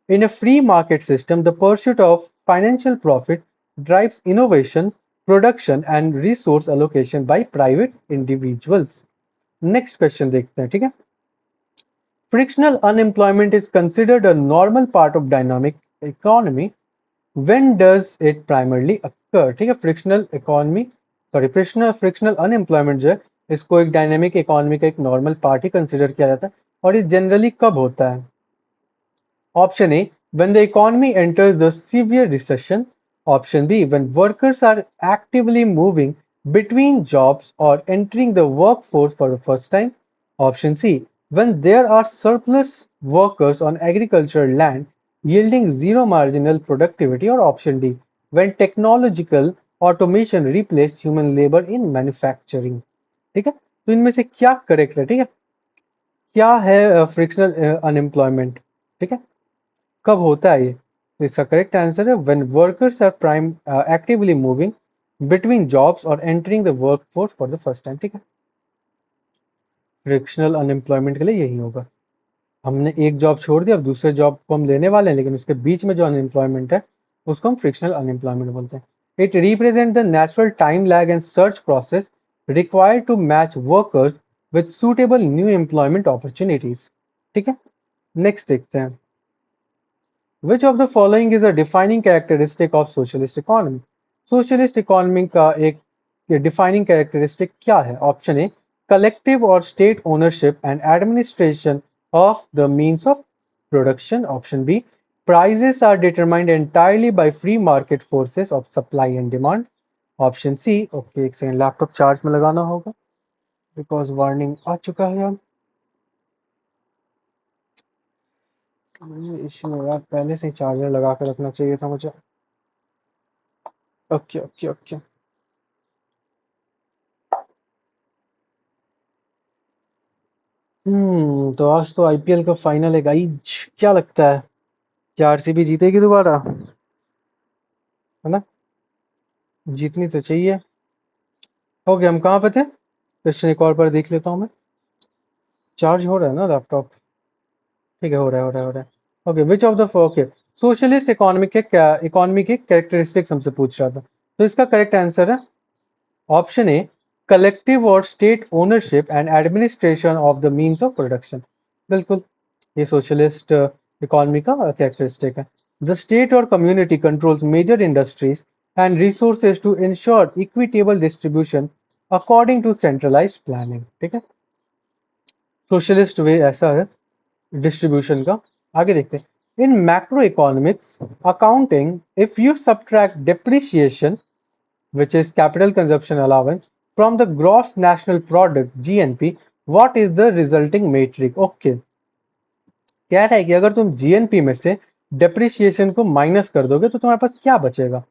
In a free market system, the pursuit of financial profit drives innovation, production, and resource allocation by private individuals. Next question देखते हैं, ठीक है. Frictional unemployment is considered a normal part of dynamic economy. When does it primarily occur? ठीक है, फ्रिक्शनल अनएम्प्लॉयमेंट जो है इसको एक डायनेमिक इकोनॉमी का एक नॉर्मल पार्ट ही कंसिडर किया जाता है. और ये जनरली कब होता है? Option A, when the economy enters the severe recession. Option B, when workers are actively moving between jobs or entering the workforce for the first time. Option C, when there are surplus workers on agricultural land yielding zero marginal productivity. Or option D, when technological automation replaces human labor in manufacturing. ठीक है, तो इनमें से क्या करेक्ट है? ठीक है, क्या है फ्रिक्शनल अनएम्प्लॉयमेंट? ठीक है, कब होता है ये? तो इसका करेक्ट आंसर है when workers are prime actively moving between jobs और entering the workforce for the first time. ठीक है, फ्रिक्शनल अनएम्प्लॉयमेंट के लिए यही होगा. हमने एक जॉब छोड़ दी, अब दूसरे जॉब को हम लेने वाले हैं, लेकिन उसके बीच में जो अनएम्प्लॉयमेंट है उसको हम फ्रिक्शनल अनएम्प्लॉयमेंट बोलते हैं. It represent the natural time lag and search process required to match workers with suitable new employment opportunities. ठीक है, नेक्स्ट देखते हैं. Which of the following is a defining characteristic of socialist economy? Socialist economy का एक defining characteristic क्या है? Option A, collective or state ownership and administration of the means of production. Option B, prices are determined entirely by free market forces of supply and demand. Option C, okay एक सेकंड लैपटॉप चार्ज में लगाना होगा because warning आ चुका है. इश्यू है यार, पहले से ही चार्जर लगा कर रखना चाहिए था मुझे. Okay okay okay. तो आज तो आईपीएल का फाइनल है गाइज, क्या लगता है क्या आरसीबी जीतेगी दोबारा? है ना, जीतनी तो चाहिए. ओके, हम कहाँ पे थे? क्वेश्चन एक और बार देख लेता हूँ मैं. चार्ज हो रहा है ना लैपटॉप? ठीक है, हो रहा है. Okay, which of the okay socialist economy के कैरेक्टरिस्टिक्स हमसे पूछ रहा था, तो इसका करेक्ट आंसर है ऑप्शन ए, कलेक्टिव और state ownership and administration of the means of production. बिल्कुल, ये सोशलिस्ट इकोनॉमी का कैरेक्टरिस्टिक है. द स्टेट और community controls major industries and resources to ensure equitable distribution according to centralised planning. ठीक है, सोशलिस्ट वे ऐसा है डिस्ट्रीब्यूशन का. आगे देखते हैं. इन macro economics accounting, if you subtract depreciation which is capital consumption allowance from the gross national product GNP, what is the resulting metric? Okay, कह रहा है कि अगर तुम जीएनपी में से डेप्रिसिएशन को माइनस कर दोगे तो तुम्हारे पास क्या बचेगा?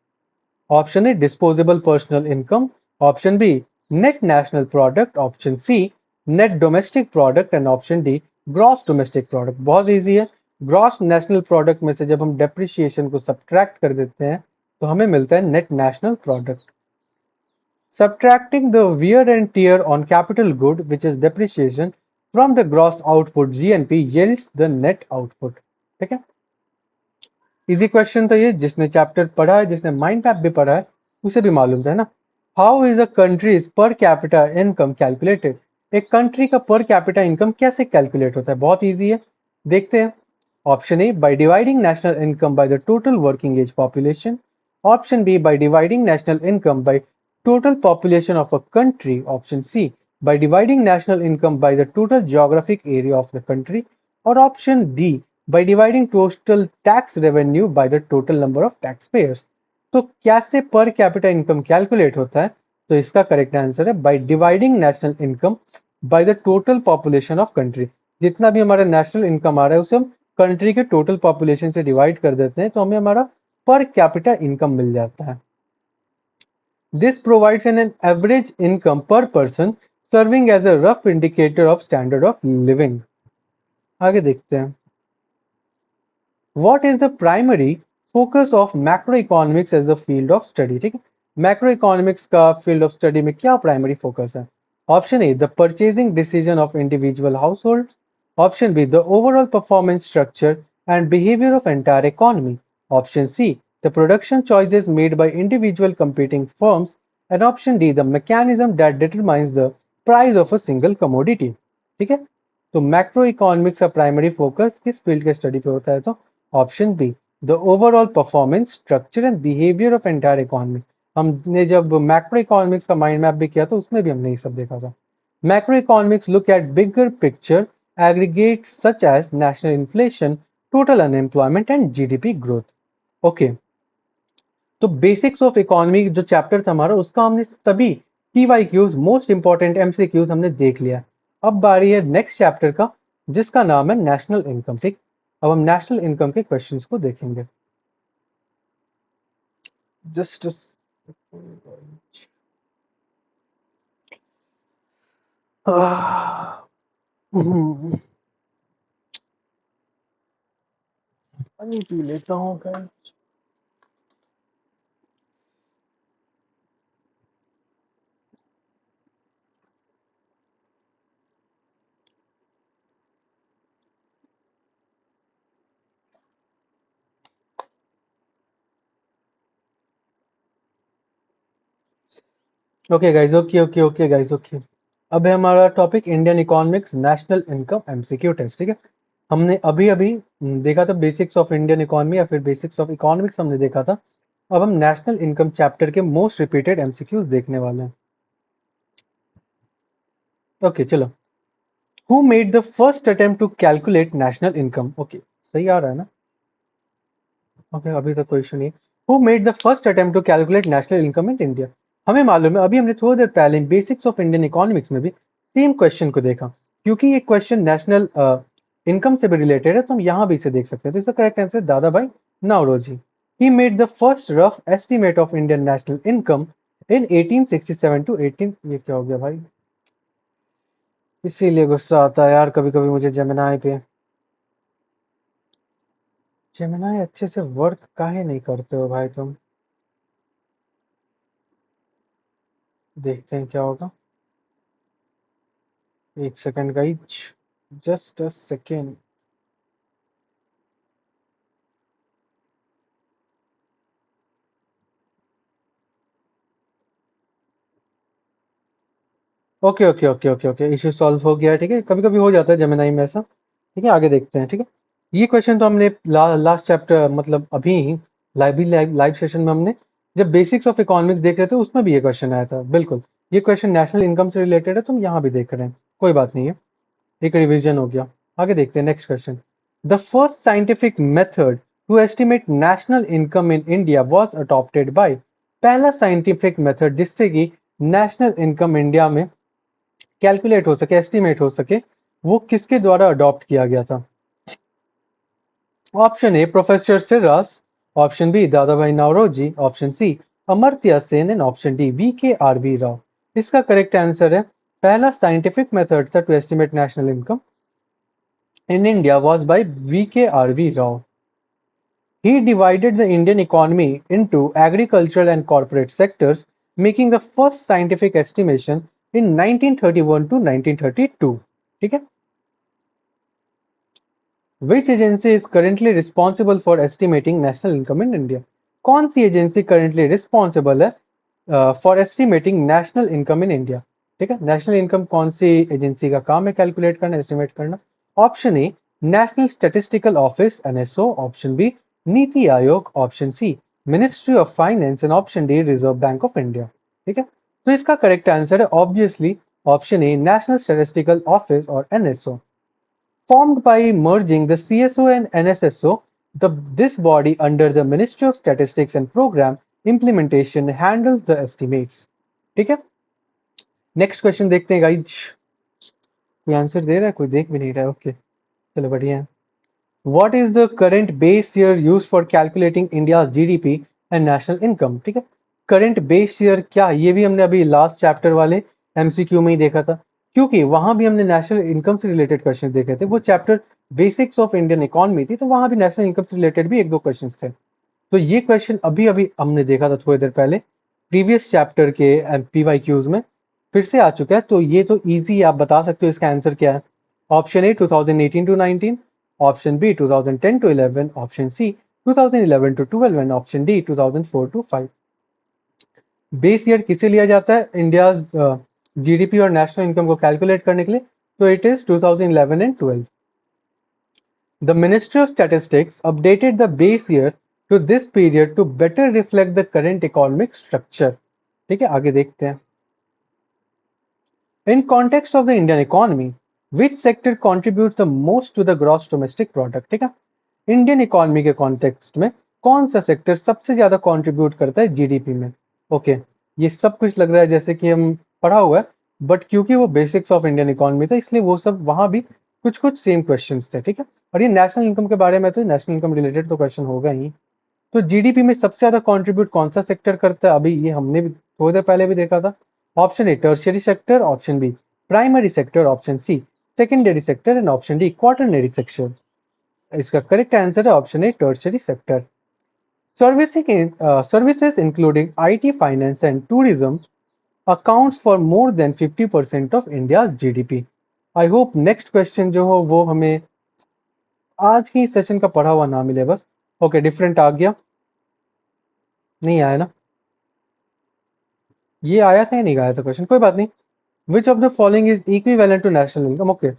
Option A, disposable personal income. Option B, net national product. Option C, net domestic product. And option D, gross domestic product. बहुत इजी है. ग्रॉस नेशनल प्रोडक्ट में से जब हम डेप्रिसिएशन को सब्ट्रैक्ट कर देते हैं तो हमें मिलता है net national product. Subtracting the wear and tear on capital good, which is depreciation, from the gross output GNP yields the net output. ठीक है, इजी क्वेश्चन था ये, जिसने चैप्टर पढ़ा है, जिसने माइंड मैप भी पढ़ा है, उसे भी मालूम था ना। हाउ इज अ कंट्रीज पर कैपिटा इनकम कैलकुलेटेड? एक कंट्री का पर कैपिटा इनकम कैसे कैलकुलेट होता है? बहुत इजी है, देखते हैं। Option A, by dividing national income by the total working age population. Option B, by dividing national income by total population of a country. Option C, by dividing national income by the total geographic area of the country, or option D, by dividing total tax revenue by the total number of taxpayers। तो कैसे पर कैपिटा इनकम कैलकुलेट होता है? तो इसका करेक्ट आंसर है bye dividing national income by the total population of country. जितना भी हमारा नेशनल इनकम आ रहा है उसे हम कंट्री के टोटल पॉपुलेशन से डिवाइड कर देते हैं, तो हमें हमारा पर कैपिटा इनकम मिल जाता है। This provides an average income per person, serving as a rough indicator of standard of living। आगे देखते हैं। What is the primary focus of macroeconomics as a field of study? ठीक है, मैक्रोइकोनॉमिक्स का फील्ड ऑफ स्टडी में क्या प्राइमरी फोकस है? Option A, the purchasing decision of individual house. Option B, the overall performance structure and behaviour of entire economy. Option C, the production choices made by individual competing firms, and option D, the mechanism that determines the price of a single commodity। ठीक है, तो मैक्रो इकोनॉमिक्स का प्राइमरी फोकस किस फील्ड के स्टडी पे होता है? तो option B, the overall performance structure and behaviour of entire economy. हमने जब मैक्रो इकोनॉमिक्स का माइंड मैप भी किया था, उसमें भी हमने ये सब देखा था। Macro economics look at bigger picture aggregates such as national inflation, total unemployment and GDP growth। Okay, तो बेसिक्स ऑफ इकोनॉमी जो चैप्टर था हमारा, उसका हमने सभी PYQs मोस्ट इंपॉर्टेंट MCQs हमने देख लिया। अब बारी है नेक्स्ट चैप्टर का, जिसका नाम है नेशनल इनकम। ठीक, अब हम नेशनल इनकम के क्वेश्चंस को देखेंगे। जस्ट पानी पी लेता हूँ। Okay guys, okay guys, okay. अब है हमारा topic Indian economics national income MCQ test. ठीक है, हमने अभी अभी देखा था बेसिक्स ऑफ इंडियन इकोनॉमी या फिर बेसिक्स ऑफ इकोनॉमिक्स हमने देखा था। अब हम नेशनल इनकम चैप्टर के मोस्ट रिपीटेड MCQs देखने वाले हैं। ओके चलो, who made the first attempt to calculate national income? Okay, सही आ रहा है ना? ओके, अभी तक कोई इशू नहीं। Who made the first attempt to calculate national income in India? हमें मालूम है, अभी हमने थोड़ी देर पहले बेसिक्स ऑफ इंडियन इकोनॉमिक्स में भी सेम क्वेश्चन को देखा। क्योंकि ये क्वेश्चन नेशनल इनकम से भी रिलेटेड है, तो हम यहाँ भी इसे देख सकते हैं। तो इसका correct answer Dadabhai Naoroji. He made the first rough estimate of Indian national income in 1867 to 18। ये क्या हो गया भाई? इसीलिए गुस्सा आता है यार कभी कभी मुझे जेमिनाई पे। जेमिनाई अच्छे से वर्क काहे नहीं करते हो भाई तुम? देखते हैं क्या होगा। एक second guys, just a second. Okay, issue solve हो गया है। ठीक है, कभी कभी हो जाता है जेमिनाई में ऐसा। ठीक है, आगे देखते हैं। ठीक है, ये क्वेश्चन तो हमने लास्ट चैप्टर मतलब अभी लाइव सेशन में हमने जब बेसिक्स ऑफ इकोनॉमिक्स देख रहे थे, उसमें भी ये क्वेश्चन आया था। बिल्कुल, ये क्वेश्चन नेशनल इनकम से रिलेटेड है, तो हम यहाँ भी देख रहे हैं। कोई बात नहीं है, एक रिवीजन हो गया। आगे देखते हैं next question. The first scientific method to estimate national income in India was adopted by. पहला साइंटिफिक मेथड जिससे कि नेशनल इनकम इंडिया में कैलकुलेट हो सके, एस्टिमेट हो सके, वो किसके द्वारा अडॉप्ट किया गया था? Option A, professor Shirras. Option B, Dadabhai Naoroji. Option C, Amartya Sen. And option D, VKRV Rao. इसका करेक्ट आंसर है, पहला साइंटिफिक मेथड था to estimate national income in India was by VKRV Rao. He divided the Indian economy into agricultural and corporate sectors, making the first scientific estimation in 1931 to 1932। ठीक है, which agency is currently responsible for estimating national income in India? कौन सी एजेंसी करेंटली रिस्पॉन्सिबल है for estimating national income in India? ठीक है, नेशनल इनकम कौन सी एजेंसी का काम है कैलकुलेट करना, एस्टिमेट करना? Option A National Statistical Office NSO, option B NITI Aayog, option C Ministry of Finance and option D Reserve Bank of India. ठीक है, तो इसका करेक्ट आंसर है obviously option A National Statistical Office और NSO. Formed by merging the CSO and NSSO, this body under the Ministry of Statistics and Program Implementation handles the estimates. ठीक है, नेक्स्ट क्वेश्चन देखते हैं गाइज। कोई आंसर दे रहा है? कोई देख भी नहीं रहा है। ओके, चलो बढ़िया है। What is the current base year used for calculating India's GDP and national income? ठीक है, करंट बेस ईयर क्या, ये भी हमने अभी लास्ट चैप्टर वाले एमसीक्यू में ही देखा था, क्योंकि वहां भी हमने नेशनल इनकम से रिलेटेड क्वेश्चन देखे थे। वो chapter basics of Indian economy थी, तो वहां भी नेशनल इनकम से रिलेटेड भी एक दो क्वेश्चन थे। तो ये क्वेश्चन अभी अभी हमने देखा था थोड़ी देर पहले प्रीवियस चैप्टर के PYQs में, फिर से आ चुका है। तो ये तो इजी, आप बता सकते हो इसका आंसर क्या है। Option A 2018 to 19, option B 2010 to 11, option C 2011 to 12 and option D 2004 to 5। Base year किसे लिया जाता है इंडिया जीडीपी और नेशनल इनकम को कैलकुलेट करने के लिए? तो it is 2011 and 12। The Ministry of Statistics updated the base year to this period to better reflect the current economic structure. ठीक है, आगे देखते हैं। In context of the Indian economy, which sector contributes the most to the gross domestic product? ठीक है, इंडियन इकोनॉमी के कॉन्टेक्स्ट में कौन सा सेक्टर सबसे ज्यादा कंट्रीब्यूट करता है जीडीपी में? ओके, ये सब कुछ लग रहा है जैसे कि हम पढ़ा हुआ है, बट क्योंकि वो बेसिक्स ऑफ इंडियन इकोनॉमी था इसलिए वो सब वहां भी कुछ कुछ सेम क्वेश्चंस थे। ठीक है, और ये नेशनल इनकम के बारे में, तो नेशनल इनकम रिलेटेड तो क्वेश्चन होगा ही। तो जीडीपी में सबसे ज्यादा कंट्रीब्यूट कौन सा सेक्टर करता है? अभी ये हमने भी थोड़ी देर पहले भी देखा था। Option A tertiary sector, option B primary sector, option C secondary sector and option D quaternary sector. इसका करेक्ट आंसर है option A tertiary sector. Services including IT, finance and tourism accounts for more than 50% of India's GDP. I hope next question जो हो वो हमें आज की सेशन का पढ़ा हुआ ना मिले बस। ओके, डिफरेंट आ गया, नहीं आया ना? ये आया था या नहीं आया था क्वेश्चन? कोई बात नहीं। Which of the following is equivalent to national income? Okay,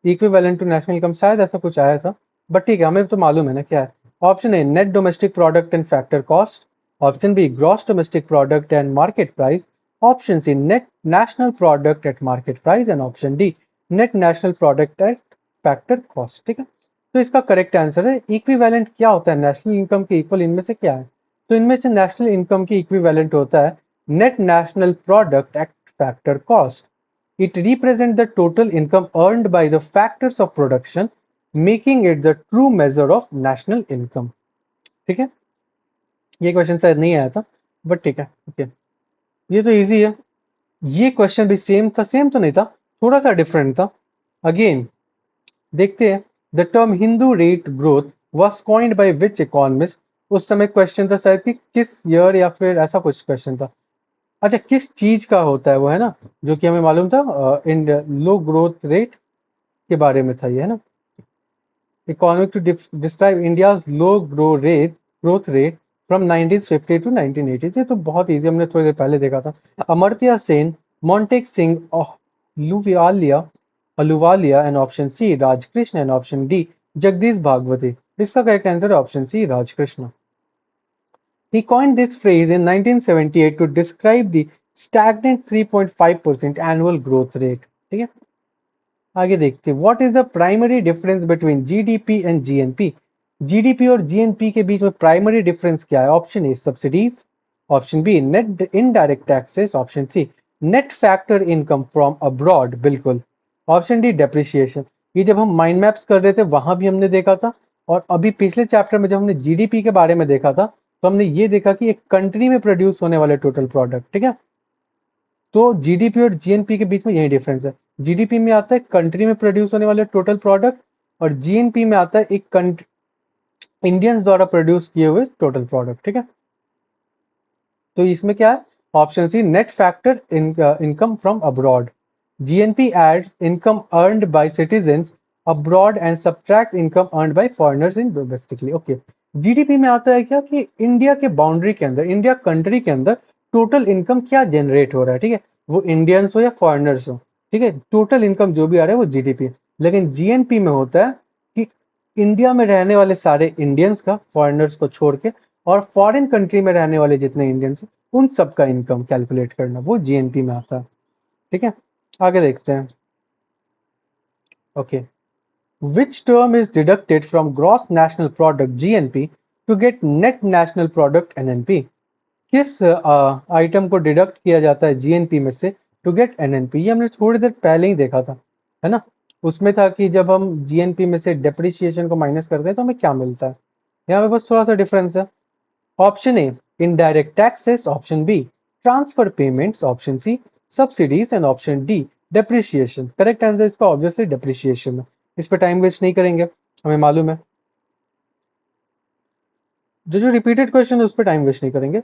equivalent to national income शायद ऐसा कुछ आया था, बट ठीक है, हमें तो मालूम है ना क्या है। Option A net domestic product and factor cost, option B gross domestic product and market price, option C net national product at market price and option D net national product at factor cost. ठीक है, तो इसका करेक्ट आंसर है इक्विवेलेंट। क्या होता है नेशनल इनकम के इक्वल? इनमें से क्या है? तो इनमें से नेशनल इनकम की इक्विवेलेंट होता है net national product at factor cost. It represents the total income earned by the factors of production, making it the true measure of national income. ठीक है, ये क्वेश्चन शायद नहीं आया था, बट ठीक है। ओके, ये तो इजी है। ये क्वेश्चन भी सेम था, सेम तो नहीं था, थोड़ा सा डिफरेंट था। अगेन देखते हैं। The term Hindu rate growth was coined by which economist? उस समय क्वेश्चन था शायद कि किस ईयर, या फिर ऐसा कुछ क्वेश्चन था। अच्छा, किस चीज का होता है वो, है ना, जो कि हमें मालूम था इन लो ग्रोथ रेट के बारे में था ये, है ना। Economic to describe India's low growth rate from 1950 to 1980। ये तो बहुत इजी, हमने थोड़ी देर पहले देखा था। Amartya Sen, Montek Singh, Luwalia Ahluwalia and option C Rajkrishna and option D Jagdish Bhagwati. इसका करेक्ट आंसर है option C Rajkrishna. He coined this phrase in 1978 to describe the stagnant 3.5% annual growth rate. ठीक है, आगे देखते हैं। What is the primary difference between GDP and GNP? GDP और GNP के बीच में प्राइमरी डिफरेंस क्या है? Option A subsidies, option B net indirect taxes, option C net factor income from abroad, बिल्कुल, ऑप्शन डी डेप्रिसिएशन। ये जब हम माइंड मैप्स कर रहे थे वहां भी हमने देखा था, और अभी पिछले चैप्टर में जब हमने जीडीपी के बारे में देखा था तो हमने ये देखा कि एक कंट्री में प्रोड्यूस होने वाले टोटल प्रोडक्ट। ठीक है, तो जीडीपी और जीएनपी के बीच में यही डिफरेंस है। जीडीपी में आता है कंट्री में प्रोड्यूस होने वाले टोटल प्रोडक्ट, और जीएनपी में आता है एक इंडियंस द्वारा प्रोड्यूस किए हुए टोटल प्रोडक्ट। ठीक है, तो इसमें क्या है? Option C net factor income from abroad. GNP adds income earned by citizens abroad and subtract income earned by foreigners in domestically. Okay, GDP में आता है क्या कि इंडिया के बाउंड्री के अंदर, इंडिया कंट्री के अंदर टोटल इनकम क्या जनरेट हो रहा है, ठीक है, वो इंडियंस हो या फॉरेनर्स हो, ठीक है, टोटल इनकम जो भी आ रहा है वो जीडीपी। लेकिन जीएनपी में होता है कि इंडिया में रहने वाले सारे इंडियंस का, फॉरेनर्स को छोड़ के, और फॉरेन कंट्री में रहने वाले जितने इंडियंस हैं उन सब का इनकम कैलकुलेट करना, वो जीएनपी में आता है। ठीक है, आगे देखते हैं। Okay, which term is deducted from gross national product GNP to get net national product NNP? किस आइटम को डिडक्ट किया जाता है जीएनपी में से टू गेट एनएनपी? ये हमने थोड़ी देर पहले ही देखा था, है ना। उसमें था कि जब हम जीएनपी में से डेप्रिसिएशन को माइनस करते हैं तो हमें क्या मिलता है। यहाँ पे बस थोड़ा सा डिफरेंस है। Option A indirect taxes, option B transfer payments, option C subsidies and option D depreciation. Correct answer इसका ऑब्वियसली डेप्रिसिएशन है। इस पर टाइम वेस्ट नहीं करेंगे, हमें मालूम है। जो रिपीटेड क्वेश्चन है उस पर टाइम वेस्ट नहीं करेंगे।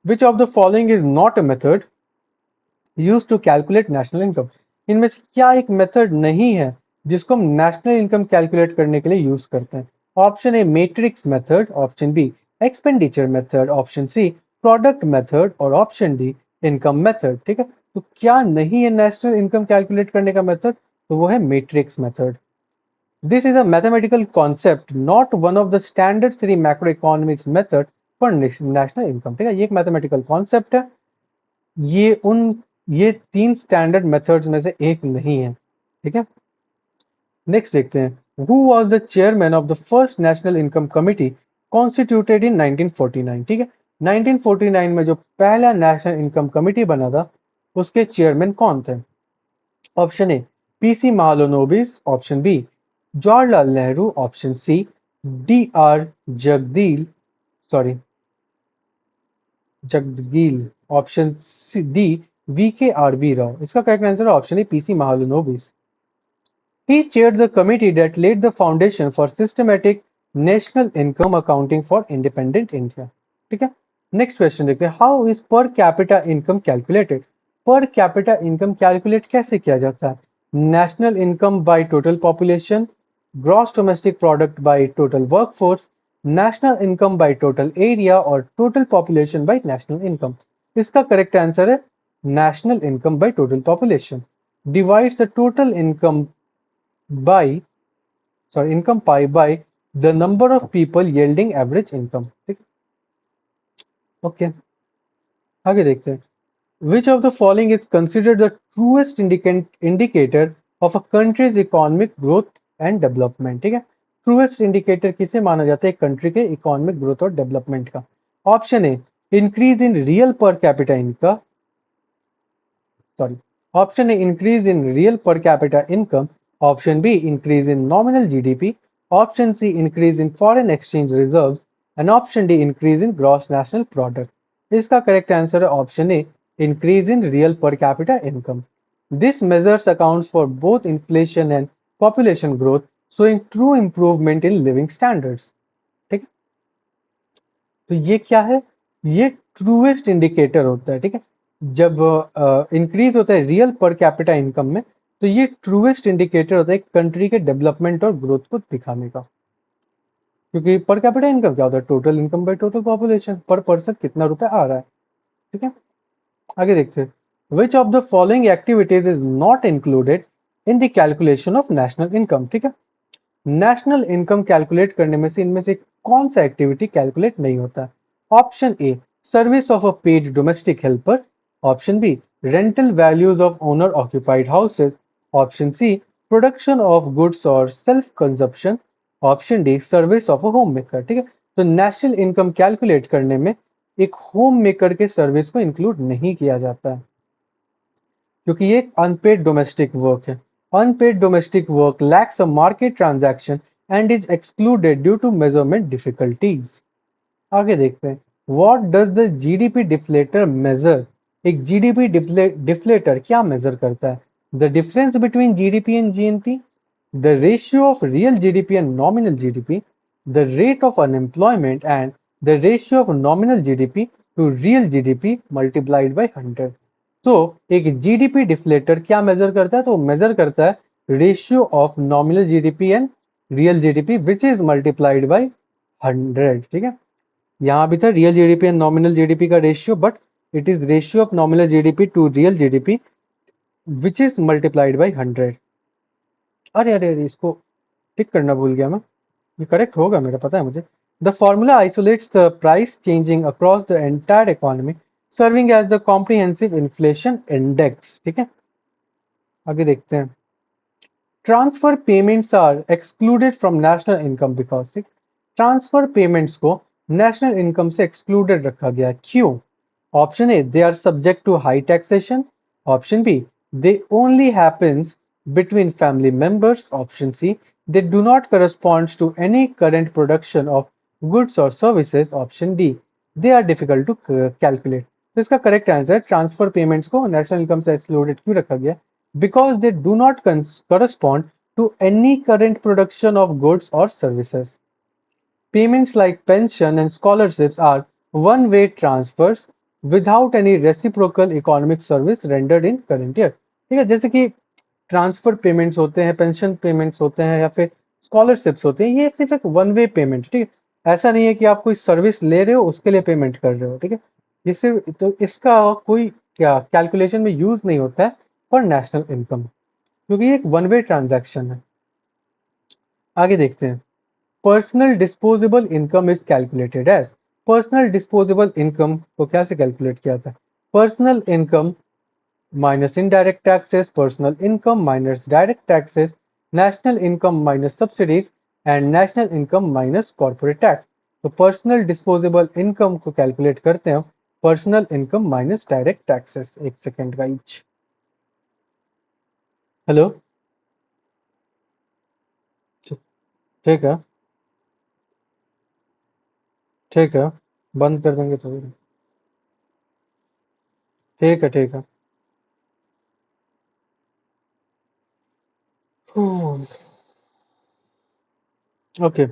Which of the following is not a method use to calculate national income? इनमें से क्या एक मेथड नहीं है जिसको हम नेशनल इनकम कैलकुलेट करने के लिए यूज करते हैं? Option A matrix method, option B expenditure method, option C product method और ऑप्शन डी इनकम मेथड। ठीक है, तो क्या नहीं है नेशनल इनकम कैलकुलेट करने का मेथड? तो वो है matrix method. This is a mathematical concept, not one of the standard 3 macro economics method for national income. ठीक है, ये एक मैथमेटिकल कॉन्सेप्ट है, ये उन ये 3 स्टैंडर्ड मेथड्स में से एक नहीं है। ठीक है, नेक्स्ट देखते हैं। Who was the chairman of the first national income committee constituted इन 1949? ठीक है, 1949 में जो पहला नेशनल इनकम कमिटी बना था उसके चेयरमैन कौन थे? Option A PC Mahalanobis, option B Jawaharlal Nehru, option C D R Gadgil sorry Gadgil, option D V K R V Rao. इसका करेक्ट आंसर है option A PC Mahalanobis. He chaired the committee that laid the foundation for systematic national income accounting for independent India. ठीक है, नेक्स्ट क्वेश्चन देखते हैं। How is per capita income calculated? Per capita income calculate कैसे किया जाता है? National income by total population, gross domestic product by total workforce, national income by total area और total population by national income. इसका करेक्ट आंसर है national income by total population divides the total by income pie by the number of people yielding average income। ठीक, ओके, आगे देखते हैं। Which of the following is considered the truest indicator of a country's economic growth and development? ठीक है, truest indicator किसे माना जाता है एक कंट्री के इकोनॉमिक ग्रोथ और डेवलपमेंट का? Option A increase in real पर capita income, option A increase in real per capita income, option B increase in nominal GDP, option C increase in foreign exchange reserves and option D increase in gross national product। इसका करेक्ट आंसर है option A increase in real per capita income। This measures accounts for both inflation and population growth, showing true improvement in living standards। ठीक है, तो ये क्या है? ये ट्रूएस्ट इंडिकेटर होता है। ठीक है, जब इंक्रीज होता है रियल पर कैपिटा इनकम में तो ये ट्रूएस्ट इंडिकेटर होता है कंट्री के डेवलपमेंट और ग्रोथ को दिखाने का। क्योंकि पर कैपिटा इनकम क्या होता है? Total income by total population, पर पर्सन कितना रुपए आ रहा है। ठीक है, आगे देखते हैं। Which of the following activities is not included in the calculation of national income? ठीक है, नेशनल इनकम कैलकुलेट करने में से इनमें से कौन सा एक्टिविटी कैलकुलेट नहीं होता? Option A service of a paid domestic helper, option B rental values of owner occupied houses, option C production of goods और self consumption, option D service of a homemaker. ठीक है, तो नेशनल इनकम कैलकुलेट करने में एक होम मेकर के सर्विस को इंक्लूड नहीं किया जाता है क्योंकि ये एक अनपेड डोमेस्टिक वर्क है। Unpaid domestic work lacks a market transaction and is excluded due to measurement difficulties। आगे देखते हैं। What does the GDP deflator measure? एक GDP deflator क्या मेजर करता है? The difference between GDP and GNP, the ratio of real GDP and nominal GDP, the rate of unemployment and the ratio of nominal GDP to real GDP multiplied by 100। तो एक जीडीपी डिफ्लेटर क्या मेजर करता है? तो मेजर करता है ratio of nominal GDP and real GDP which is multiplied by 100। ठीक है, यहाँ भी था real GDP and nominal GDP का ratio, but it is ratio of nominal GDP to real GDP which is multiplied by 100। अरे अरे अरे, इसको टिक करना भूल गया मैं, ये करेक्ट होगा मेरा, पता है मुझे। The formula isolates the price changing across the entire economy serving as the comprehensive inflation index. ठीक है, आगे देखते हैं। Transfer payments are excluded from national income because, ठीक, ट्रांसफर पेमेंट्स को नेशनल इनकम से एक्सक्लूडेड रखा गया, क्यों? Option A, they are subject to high taxation. Option B, they only happens between family members. Option C, they do not correspond to any current production of goods or services. Option D, they are difficult to calculate. तो इसका करेक्ट आंसर, ट्रांसफर पेमेंट्स को नेशनल इनकम से एक्सक्लूडेड क्यों रखा गया? Because they do not correspond to any current production of goods or services. Payments like pension and scholarships are one-way transfers without any reciprocal economic service rendered in current year. ठीक है, जैसे कि ट्रांसफर पेमेंट्स होते हैं, पेंशन पेमेंट्स होते हैं, या फिर स्कॉलरशिप्स होते हैं, ये सिर्फ एक वन वे पेमेंट। ठीक है, ऐसा नहीं है कि आप कोई सर्विस ले रहे हो उसके लिए पेमेंट कर रहे हो। ठीक है, ये सिर्फ, तो इसका कोई क्या कैलकुलेशन में यूज नहीं होता है फॉर नेशनल इनकम, क्योंकि ये एक वन वे ट्रांजैक्शन है। आगे देखते हैं। Personal disposable income is calculated as, personal disposable income को कैसे कैलकुलेट किया था? Personal income minus indirect taxes, personal income minus direct taxes, national income minus subsidies and national income minus corporate tax। तो पर्सनल डिस्पोजेबल इनकम को कैलकुलेट करते हैं personal income minus direct taxes. एक सेकेंड गाइज, हेलो, ठीक है, ठीक है, बंद कर देंगे तो, ठीक है, ठीक है। ओके,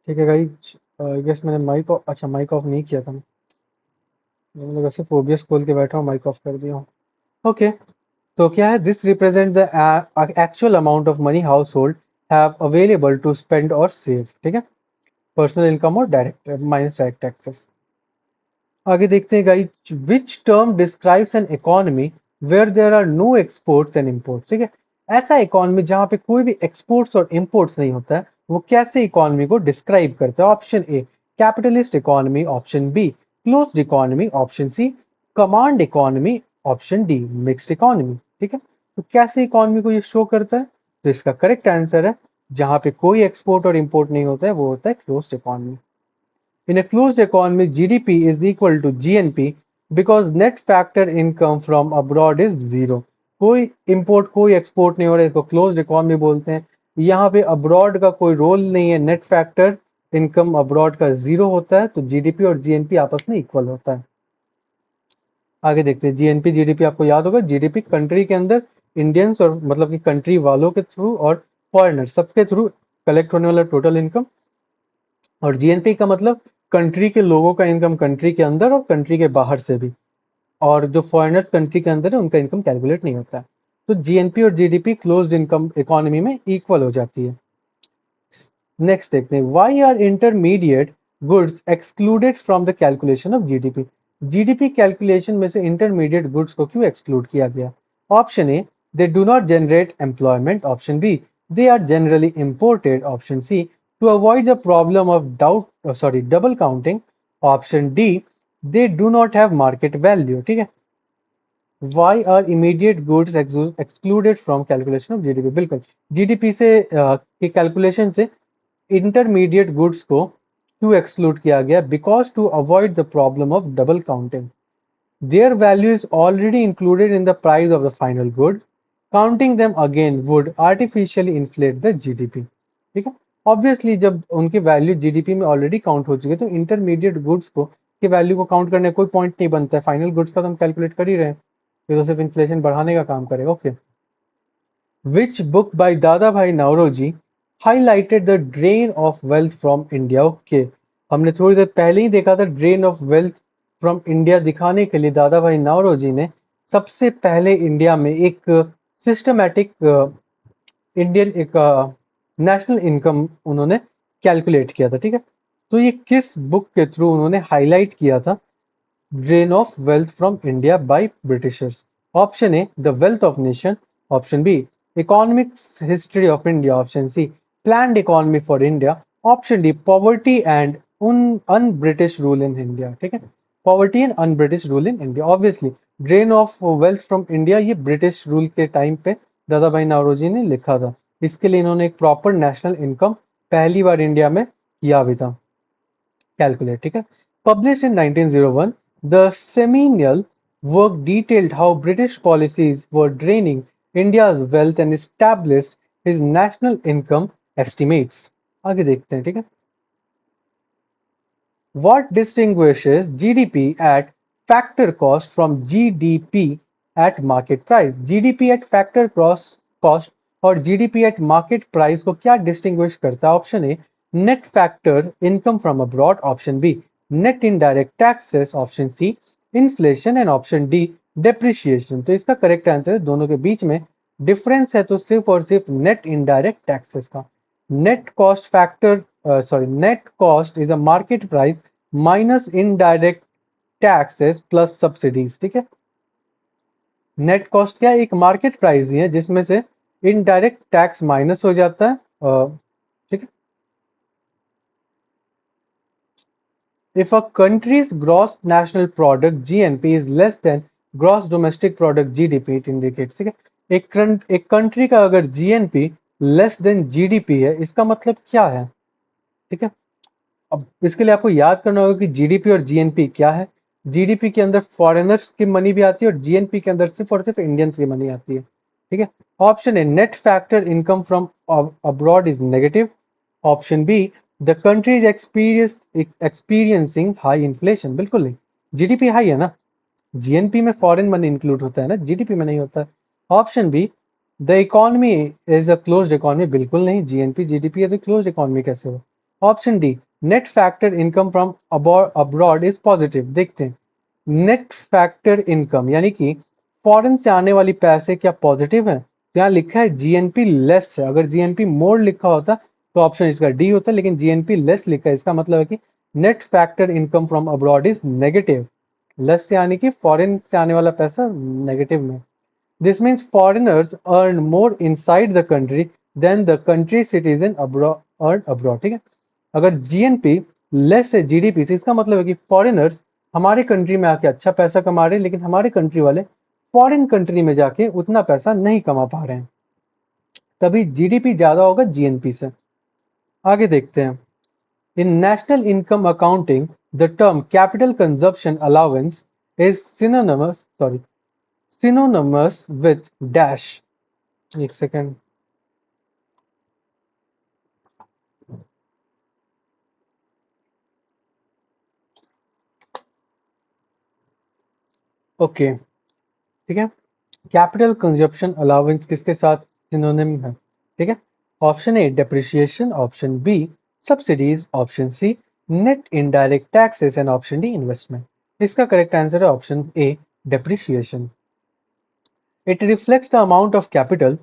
ठीक है गाइज, गेस मैंने माइक ऑफ, अच्छा माइक ऑफ नहीं किया था मैंने लगा सिर्फ ओबीएस खोल के बैठा हूँ, माइक ऑफ कर दिया हूँ। ओके, तो क्या है? This represent the actual amount of money household have available to spend और सेव। ठीक है, पर्सनल इनकम और डायरेक्ट माइनस डायरेक्ट टैक्सेस। आगे देखते हैं guys, which term describes an economy where there are no exports and imports. ठीक है, ऐसा इकोनॉमी जहां पे कोई भी एक्सपोर्ट्स और इंपोर्ट्स नहीं होता है, वो कैसे इकोनॉमी को डिस्क्राइब करता है? Option A, capitalist economy. Option B, closed economy. Option C, command economy. Option D, mixed economy. ठीक है, तो कैसे इकोनॉमी को ये शो करता है? तो इसका करेक्ट आंसर है, जहां पे कोई एक्सपोर्ट और इंपोर्ट नहीं होता है वो होता है closed economy. In a closed economy, GDP is equal to GNP because net factor income from abroad is zero। कोई इंपोर्ट कोई एक्सपोर्ट नहीं हो रहा है, इसको क्लोज्ड इकोनॉमी बोलते हैं। यहाँ पे अब्रॉड का कोई रोल नहीं है, नेट फैक्टर इनकम अब्रॉड का जीरो होता है, तो जीडीपी और जीएनपी आपस में इक्वल होता है। आगे देखते हैं। जीएनपी जीडीपी आपको याद होगा, जीडीपी कंट्री के अंदर इंडियंस और मतलब कि कंट्री वालों के थ्रू और फॉरेनर सबके थ्रू कलेक्ट होने वाला टोटल इनकम, और जीएनपी का मतलब कंट्री के लोगों का इनकम कंट्री के अंदर और कंट्री के बाहर से भी, और जो फॉरेनर्स कंट्री के अंदर है उनका इनकम कैलकुलेट नहीं होता है। तो जीएनपी और जीडीपी क्लोज्ड इनकम इकोनॉमी में इक्वल हो जाती है। नेक्स्ट देखते हैं, why are intermediate goods excluded from the calculation of GDP. GDP calculation में से इंटरमीडिएट गुड्स को क्यों एक्सक्लूड किया गया? Option A, they do not generate employment. Option B, they are generally imported। Option C, to avoid the problem of double counting। Option D, they do not have market value। ठीक है, why are immediate goods excluded from calculation of GDP? बिल्कुल, जीडीपी से के कैलकुलेशन से इंटरमीडिएट गुड्स को क्यों एक्सक्लूड किया गया? Because to avoid the problem of double counting. Their value is already included in the price of the final good. Counting them again would artificially inflate the GDP। ठीक है, ऑब्वियसली जब उनकी वैल्यू जीडीपी में ऑलरेडी काउंट हो चुकी है, तो इंटरमीडिएट गुड्स को की वैल्यू को काउंट करने का कोई पॉइंट नहीं बनता है। फाइनल गुड्स का तो हम कैलकुलेट कर ही रहे हैं, ये तो सिर्फ इन्फ्लेशन बढ़ाने का काम करेगा। Okay, which book by Dadabhai Naoroji highlighted the drain of wealth from India? Okay, हमने थोड़ी देर पहले ही देखा था drain of wealth from India दिखाने के लिए दादा भाई नौरोजी ने सबसे पहले इंडिया में एक सिस्टमैटिक इंडियन एक नेशनल इनकम उन्होंने कैलकुलेट किया था, ठीक है। तो ये किस बुक के थ्रू उन्होंने हाईलाइट किया था? Drain of wealth from India by Britishers. Option A the wealth of nation, option B economics history of India, option C planned economy for India, option D poverty and un British rule in India, ठीक है। Poverty and un British rule in India, obviously drain of wealth from India ये ब्रिटिश रूल के टाइम पे दादा भाई नौरोजी ने लिखा था। इसके लिए इन्होंने एक प्रॉपर नेशनल इनकम पहली बार इंडिया में किया भी था calculate, ठीक है। Published in 1901, the seminal work detailed how British policies were draining India's wealth and established his national income estimates। आगे देखते हैं, ठीक है। What distinguishes GDP at factor cost from GDP at market price? GDP at factor cost और GDP at market price को क्या distinguish करता है? Option A net factor income from abroad, option B net indirect taxes, option C inflation and option D depreciation। तो इसका करेक्ट आंसर है दोनों के बीच में डिफरेंस है तो सिर्फ और सिर्फ नेट इनडायरेक्ट टैक्सेस का। Net cost factor, net cost is a market price minus indirect taxes plus subsidies, ठीक है। नेट कॉस्ट क्या है? एक मार्केट प्राइस ही है जिसमें से इनडायरेक्ट टैक्स माइनस हो जाता है, ठीक है। If a country's gross national product GNP is less than gross domestic product GDP, it indicates, ठीक है। एक कंट्री का अगर जीएनपी लेस देन जीडीपी है, इसका मतलब क्या है, ठीक है। अब इसके लिए आपको याद करना होगा कि जीडीपी और जीएनपी क्या है। जीडीपी के अंदर फॉरेनर्स की मनी भी आती है और जीएनपी के अंदर सिर्फ और सिर्फ इंडियंस की मनी आती है, ठीक है। Option A net factor income from abroad is negative, option B the country is experiencing high inflation, बिल्कुल नहीं, जीडीपी हाई है ना, जीएनपी में फॉरेन मनी इंक्लूड होता है ना, जीडीपी में नहीं होता है। Option B the economy is a closed economy, बिल्कुल नहीं, जीएनपी जीडीपी है तो क्लोज्ड इकोनॉमी कैसे हो। Option D net factor income from abroad is positive. देखते हैं नेट फैक्टर इनकम यानी कि फॉरेन से आने वाली पैसे क्या पॉजिटिव है? तो यहाँ लिखा है जीएनपी लेस है, अगर जीएनपी मोर लिखा होता तो ऑप्शन इसका डी होता, लेकिन जीएनपी लेस लिखा है, इसका मतलब है कि net factor income from abroad is negative. Less से यानी कि फॉरेन से आने वाला पैसा नेगेटिव में। This means foreigners earn more inside the country than the country citizen earn abroad, ठीक है। अगर जीएनपी लेस है जीडीपी से, इसका मतलब है कि फॉरेनर्स हमारे कंट्री में आके अच्छा पैसा कमा रहे हैं, लेकिन हमारे कंट्री वाले फॉरेन कंट्री में जाके उतना पैसा नहीं कमा पा रहे हैं, तभी जीडीपी ज्यादा होगा जीएनपी से। आगे देखते हैं in national income accounting the term capital consumption allowance is synonymous with dash। एक सेकेंड, ओके, ठीक है। कैपिटल कंजप्शन अलाउंस किसके साथ सिनोनिम है, ठीक है। Option A depreciation, option B subsidies, option C net indirect taxes and option D investment. इसका करेक्ट आंसर है option A depreciation. It reflects the amount of capital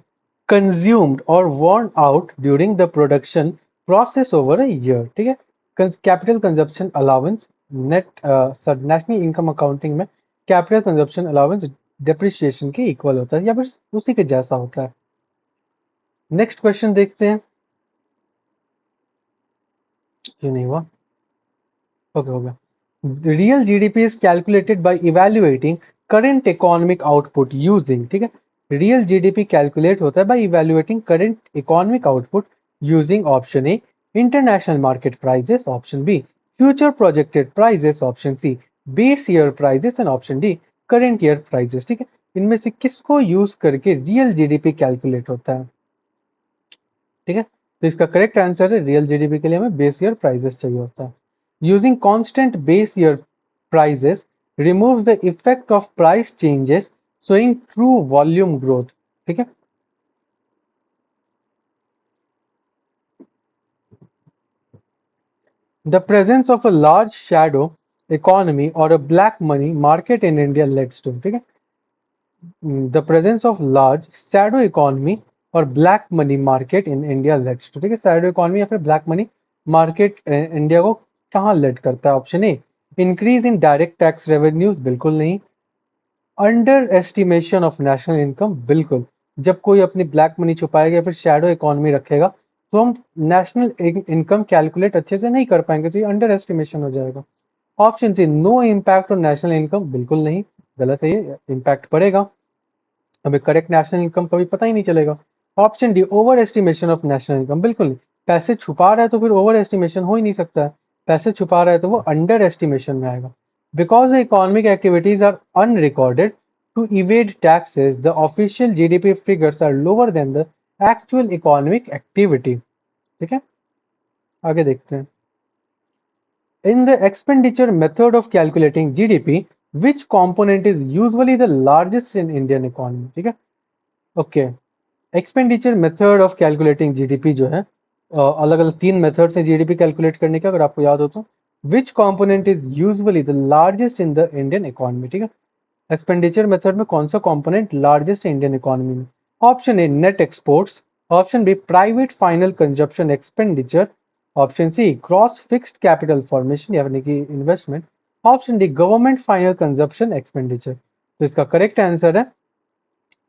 consumed or worn out during the production process over a year, ठीक है। Capital consumption allowance net national income accounting में कैपिटल कंजप्शन अलाउंस डेप्रिसिएशन के इक्वल होता है या फिर उसी के जैसा होता है। नेक्स्ट क्वेश्चन देखते हैं, ये नहीं हुआ, ओके हो गया। Real GDP is calculated by evaluating current economic output using, ठीक है। रियल जीडीपी कैलकुलेट होता है by evaluating current economic output using option A international market prices, option B future projected prices, option C base year prices and option D current year prices, ठीक है। इनमें से किसको यूज करके रियल जीडीपी कैलकुलेट होता है, ठीक है। तो इसका करेक्ट आंसर है रियल जीडीपी के लिए हमें बेस ईयर प्राइसेस चाहिए होता है। Using constant base year prices removes the effect of price changes showing true volume growth, ठीक है। The presence of a large shadow इकोनॉमी और a black money market in India leads to, ठीक है, the presence of large shadow economy और black money market in India leads to, ठीक है, शैडो इकोनॉमी या फिर ब्लैक मनी मार्केट इंडिया को कहाँ लेड करता है? Option A increase in direct tax revenues, बिल्कुल नहीं। Under estimation of national income, बिल्कुल। जब कोई अपनी ब्लैक मनी छुपाएगा या फिर शैडो इकोनॉमी रखेगा तो हम नेशनल इनकम कैलकुलेट अच्छे से नहीं कर पाएंगे, तो ये अंडर एस्टिमेशन हो जाएगा। Option C no impact on national income, बिल्कुल नहीं, गलत है, ये इम्पैक्ट पड़ेगा, हमें करेक्ट नेशनल इनकम कभी पता ही नहीं चलेगा। Option D over estimation of national income, बिल्कुल नहीं, पैसे छुपा रहा है तो फिर ओवर एस्टिमेशन हो ही नहीं सकता है, पैसे छुपा रहा है तो वो अंडर एस्टिमेशन में आएगा। Because the economic activities are unrecorded to evade taxes the official GDP figures are lower than the actual economic activity, ठीक है, आगे देखते हैं। In the expenditure method of calculating GDP, which component is usually the largest in Indian economy? ठीक है, okay, expenditure method of calculating GDP जो है, अलग अलग तीन मेथड से जीडीपी कैलकुलेट करने के, अगर आपको याद हो तो, which component is usually the largest in the Indian economy, ठीक है, एक्सपेंडिचर मेथड में कौन सा कंपोनेंट लार्जेस्ट है इंडियन इकोनॉमी में? Option A net exports, option B private final consumption expenditure, option C gross fixed capital formation यानी कि investment, option D government final consumption expenditure. तो इसका करेक्ट आंसर है,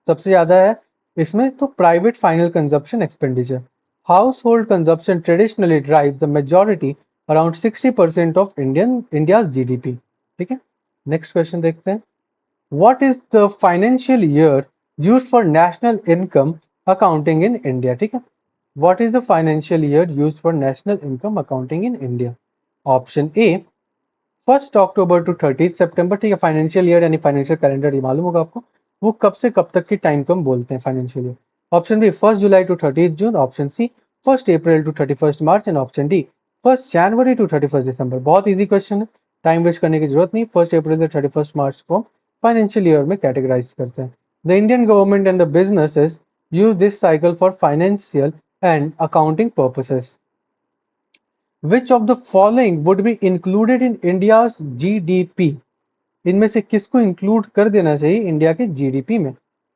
सबसे ज्यादा है इसमें तो private final consumption expenditure. Household consumption traditionally drive the majority around 60% of India GDP, ठीक है। नेक्स्ट क्वेश्चन देखते हैं। What is the financial year used for national income accounting in India, ठीक है, what is the financial year used for national income accounting in India? Option A 1 October to 30 September, ठीक है, फाइनेंशियल ईयर यानी फाइनेंशियल कैलेंडर, ये मालूम होगा आपको, वो कब से कब तक की टाइम को हम बोलते हैं financial year. Option B 1 July to 30 June, option C 1 April to 31 March and option D 1 January to 31 December. बहुत ईजी क्वेश्चन है, टाइम वेस्ट करने की जरूरत नहीं, 1 अप्रैल से 31 मार्च को फाइनेंशियल ईयर में कैटेगराइज करते हैं। The Indian government and the businesses use this cycle for financial and accounting purposes. Which of the following would be included in India's GDP? इनमें से किसको इंक्लूड कर देना चाहिए इंडिया के जीडीपी में?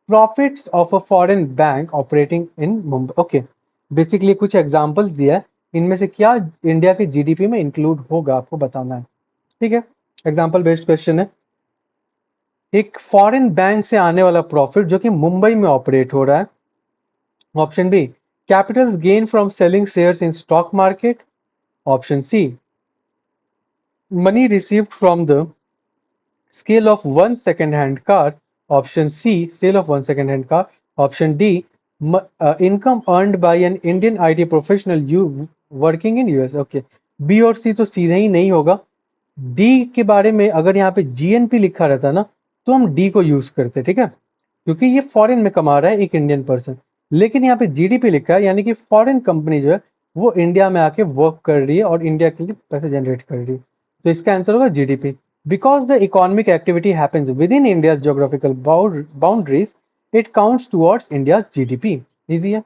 Profits of a foreign bank operating in Mumbai, okay, basically कुछ एग्जांपल्स दिया है, इनमें से क्या इंडिया के जीडीपी में इंक्लूड होगा आपको बताना है, ठीक है। एग्जांपल बेस्ड क्वेश्चन है। एक फॉरेन बैंक से आने वाला प्रॉफिट जो कि मुंबई में ऑपरेट हो रहा है। Option B capitals gain from selling shares in stock market, option C money received from the sale of one second-hand car, option C sale of one second-hand car, option D income earned by an Indian IT professional you working in US, okay, B और सी तो सीधे ही नहीं होगा। डी के बारे में अगर यहाँ पे जीएनपी लिखा रहता ना तो हम डी को यूज करते, ठीक है, क्योंकि ये फॉरेन में कमा रहा है एक इंडियन पर्सन, लेकिन यहाँ पे जीडीपी लिखा है यानी कि फॉरेन कंपनी जो है वो इंडिया में आके वर्क कर रही है और इंडिया के लिए पैसे जनरेट कर रही है, तो इसका आंसर होगा GDP. Because the economic activity happens with in India geographical boundaries it counts towards India GDP, easy है।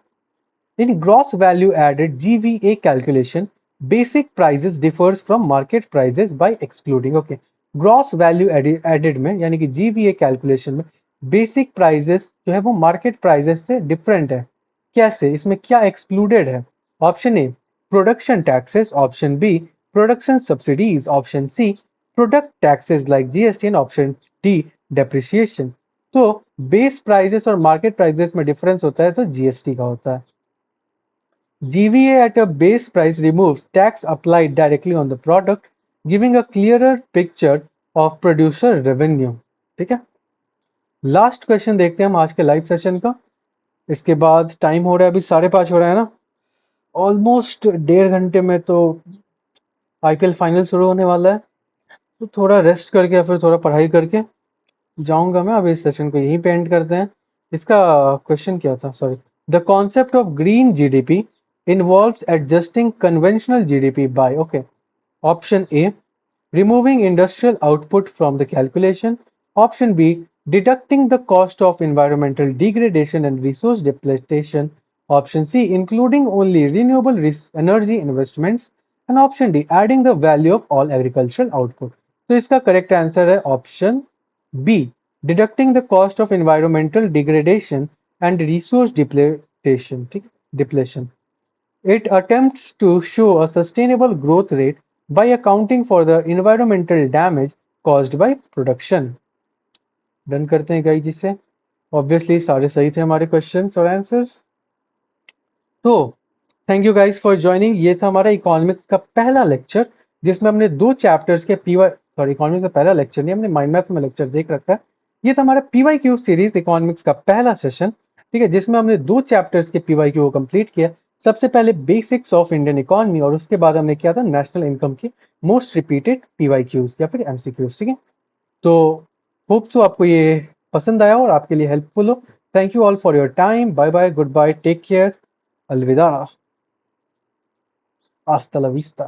In gross value added GVA calculation, basic prices differs from market prices by excluding, okay, gross value added में यानी कि GVA calculation में basic prices जो है वो market prices से different है, कैसे, इसमें क्या excluded है? Option A production taxes, option B production subsidies, option C product taxes like GST and option D depreciation. तो बेस प्राइजेस और मार्केट प्राइजेस में डिफरेंस होता है तो जीएसटी का होता है। GVA at a base price removes tax applied directly on the product, giving a clearer picture of producer revenue, ठीक है। लास्ट क्वेश्चन देखते हैं हम आज के लाइव सेशन का, इसके बाद टाइम हो रहा है अभी 5:30 हो रहा है ना, ऑलमोस्ट 1.5 घंटे में तो आईपीएल फाइनल शुरू होने वाला है, तो थोड़ा रेस्ट करके या फिर थोड़ा पढ़ाई करके जाऊंगा मैं। अभी इस सेशन को यहीं पे एंड करते हैं। इसका क्वेश्चन क्या था, sorry, the concept of green GDP involves adjusting conventional GDP by, okay, option A removing industrial output from the calculation, option B deducting the cost of environmental degradation and resource depletion, option C including only renewable energy investments, and option D adding the value of all agricultural output। तो इसका करेक्ट आंसर है option B, deducting the cost of environmental degradation and resource depletion, ठीक, depletion. It attempts to show a sustainable growth rate by accounting for the environmental damage caused by production. Done करते हैं गाइस जिससे. ऑब्वियसली सारे सही थे हमारे क्वेश्चंस और आंसर्स. तो thank you guys for joining. ये था हमारा इकोनॉमिक्स का पहला लेक्चर जिसमें हमने दो चैप्टर्स के पीवाई, सॉरी इकोनॉमिक्स का पहला लेक्चर नहीं, हमने माइंड मैप में लेक्चर देख रखा है. ये था हमारा पीवाईक्यू सीरीज इकोनॉमिक्स का पहला सेशन, ठीक है, जिसमें हमने दो चैप्टर्स के पीवाईक्यू को कंप्लीट किया. सबसे पहले बेसिक्स ऑफ इंडियन इकोनॉमी और उसके बाद हमने किया था नेशनल इनकम की मोस्ट रिपीटेड पीवाईक्यूज या फिर एमसीक्यूज, ठीक है. तो होप सो आपको ये पसंद आया और आपके लिए हेल्पफुल हो. Thank you all for your time. Bye bye, goodbye, take care, अलविदा, hasta la vista.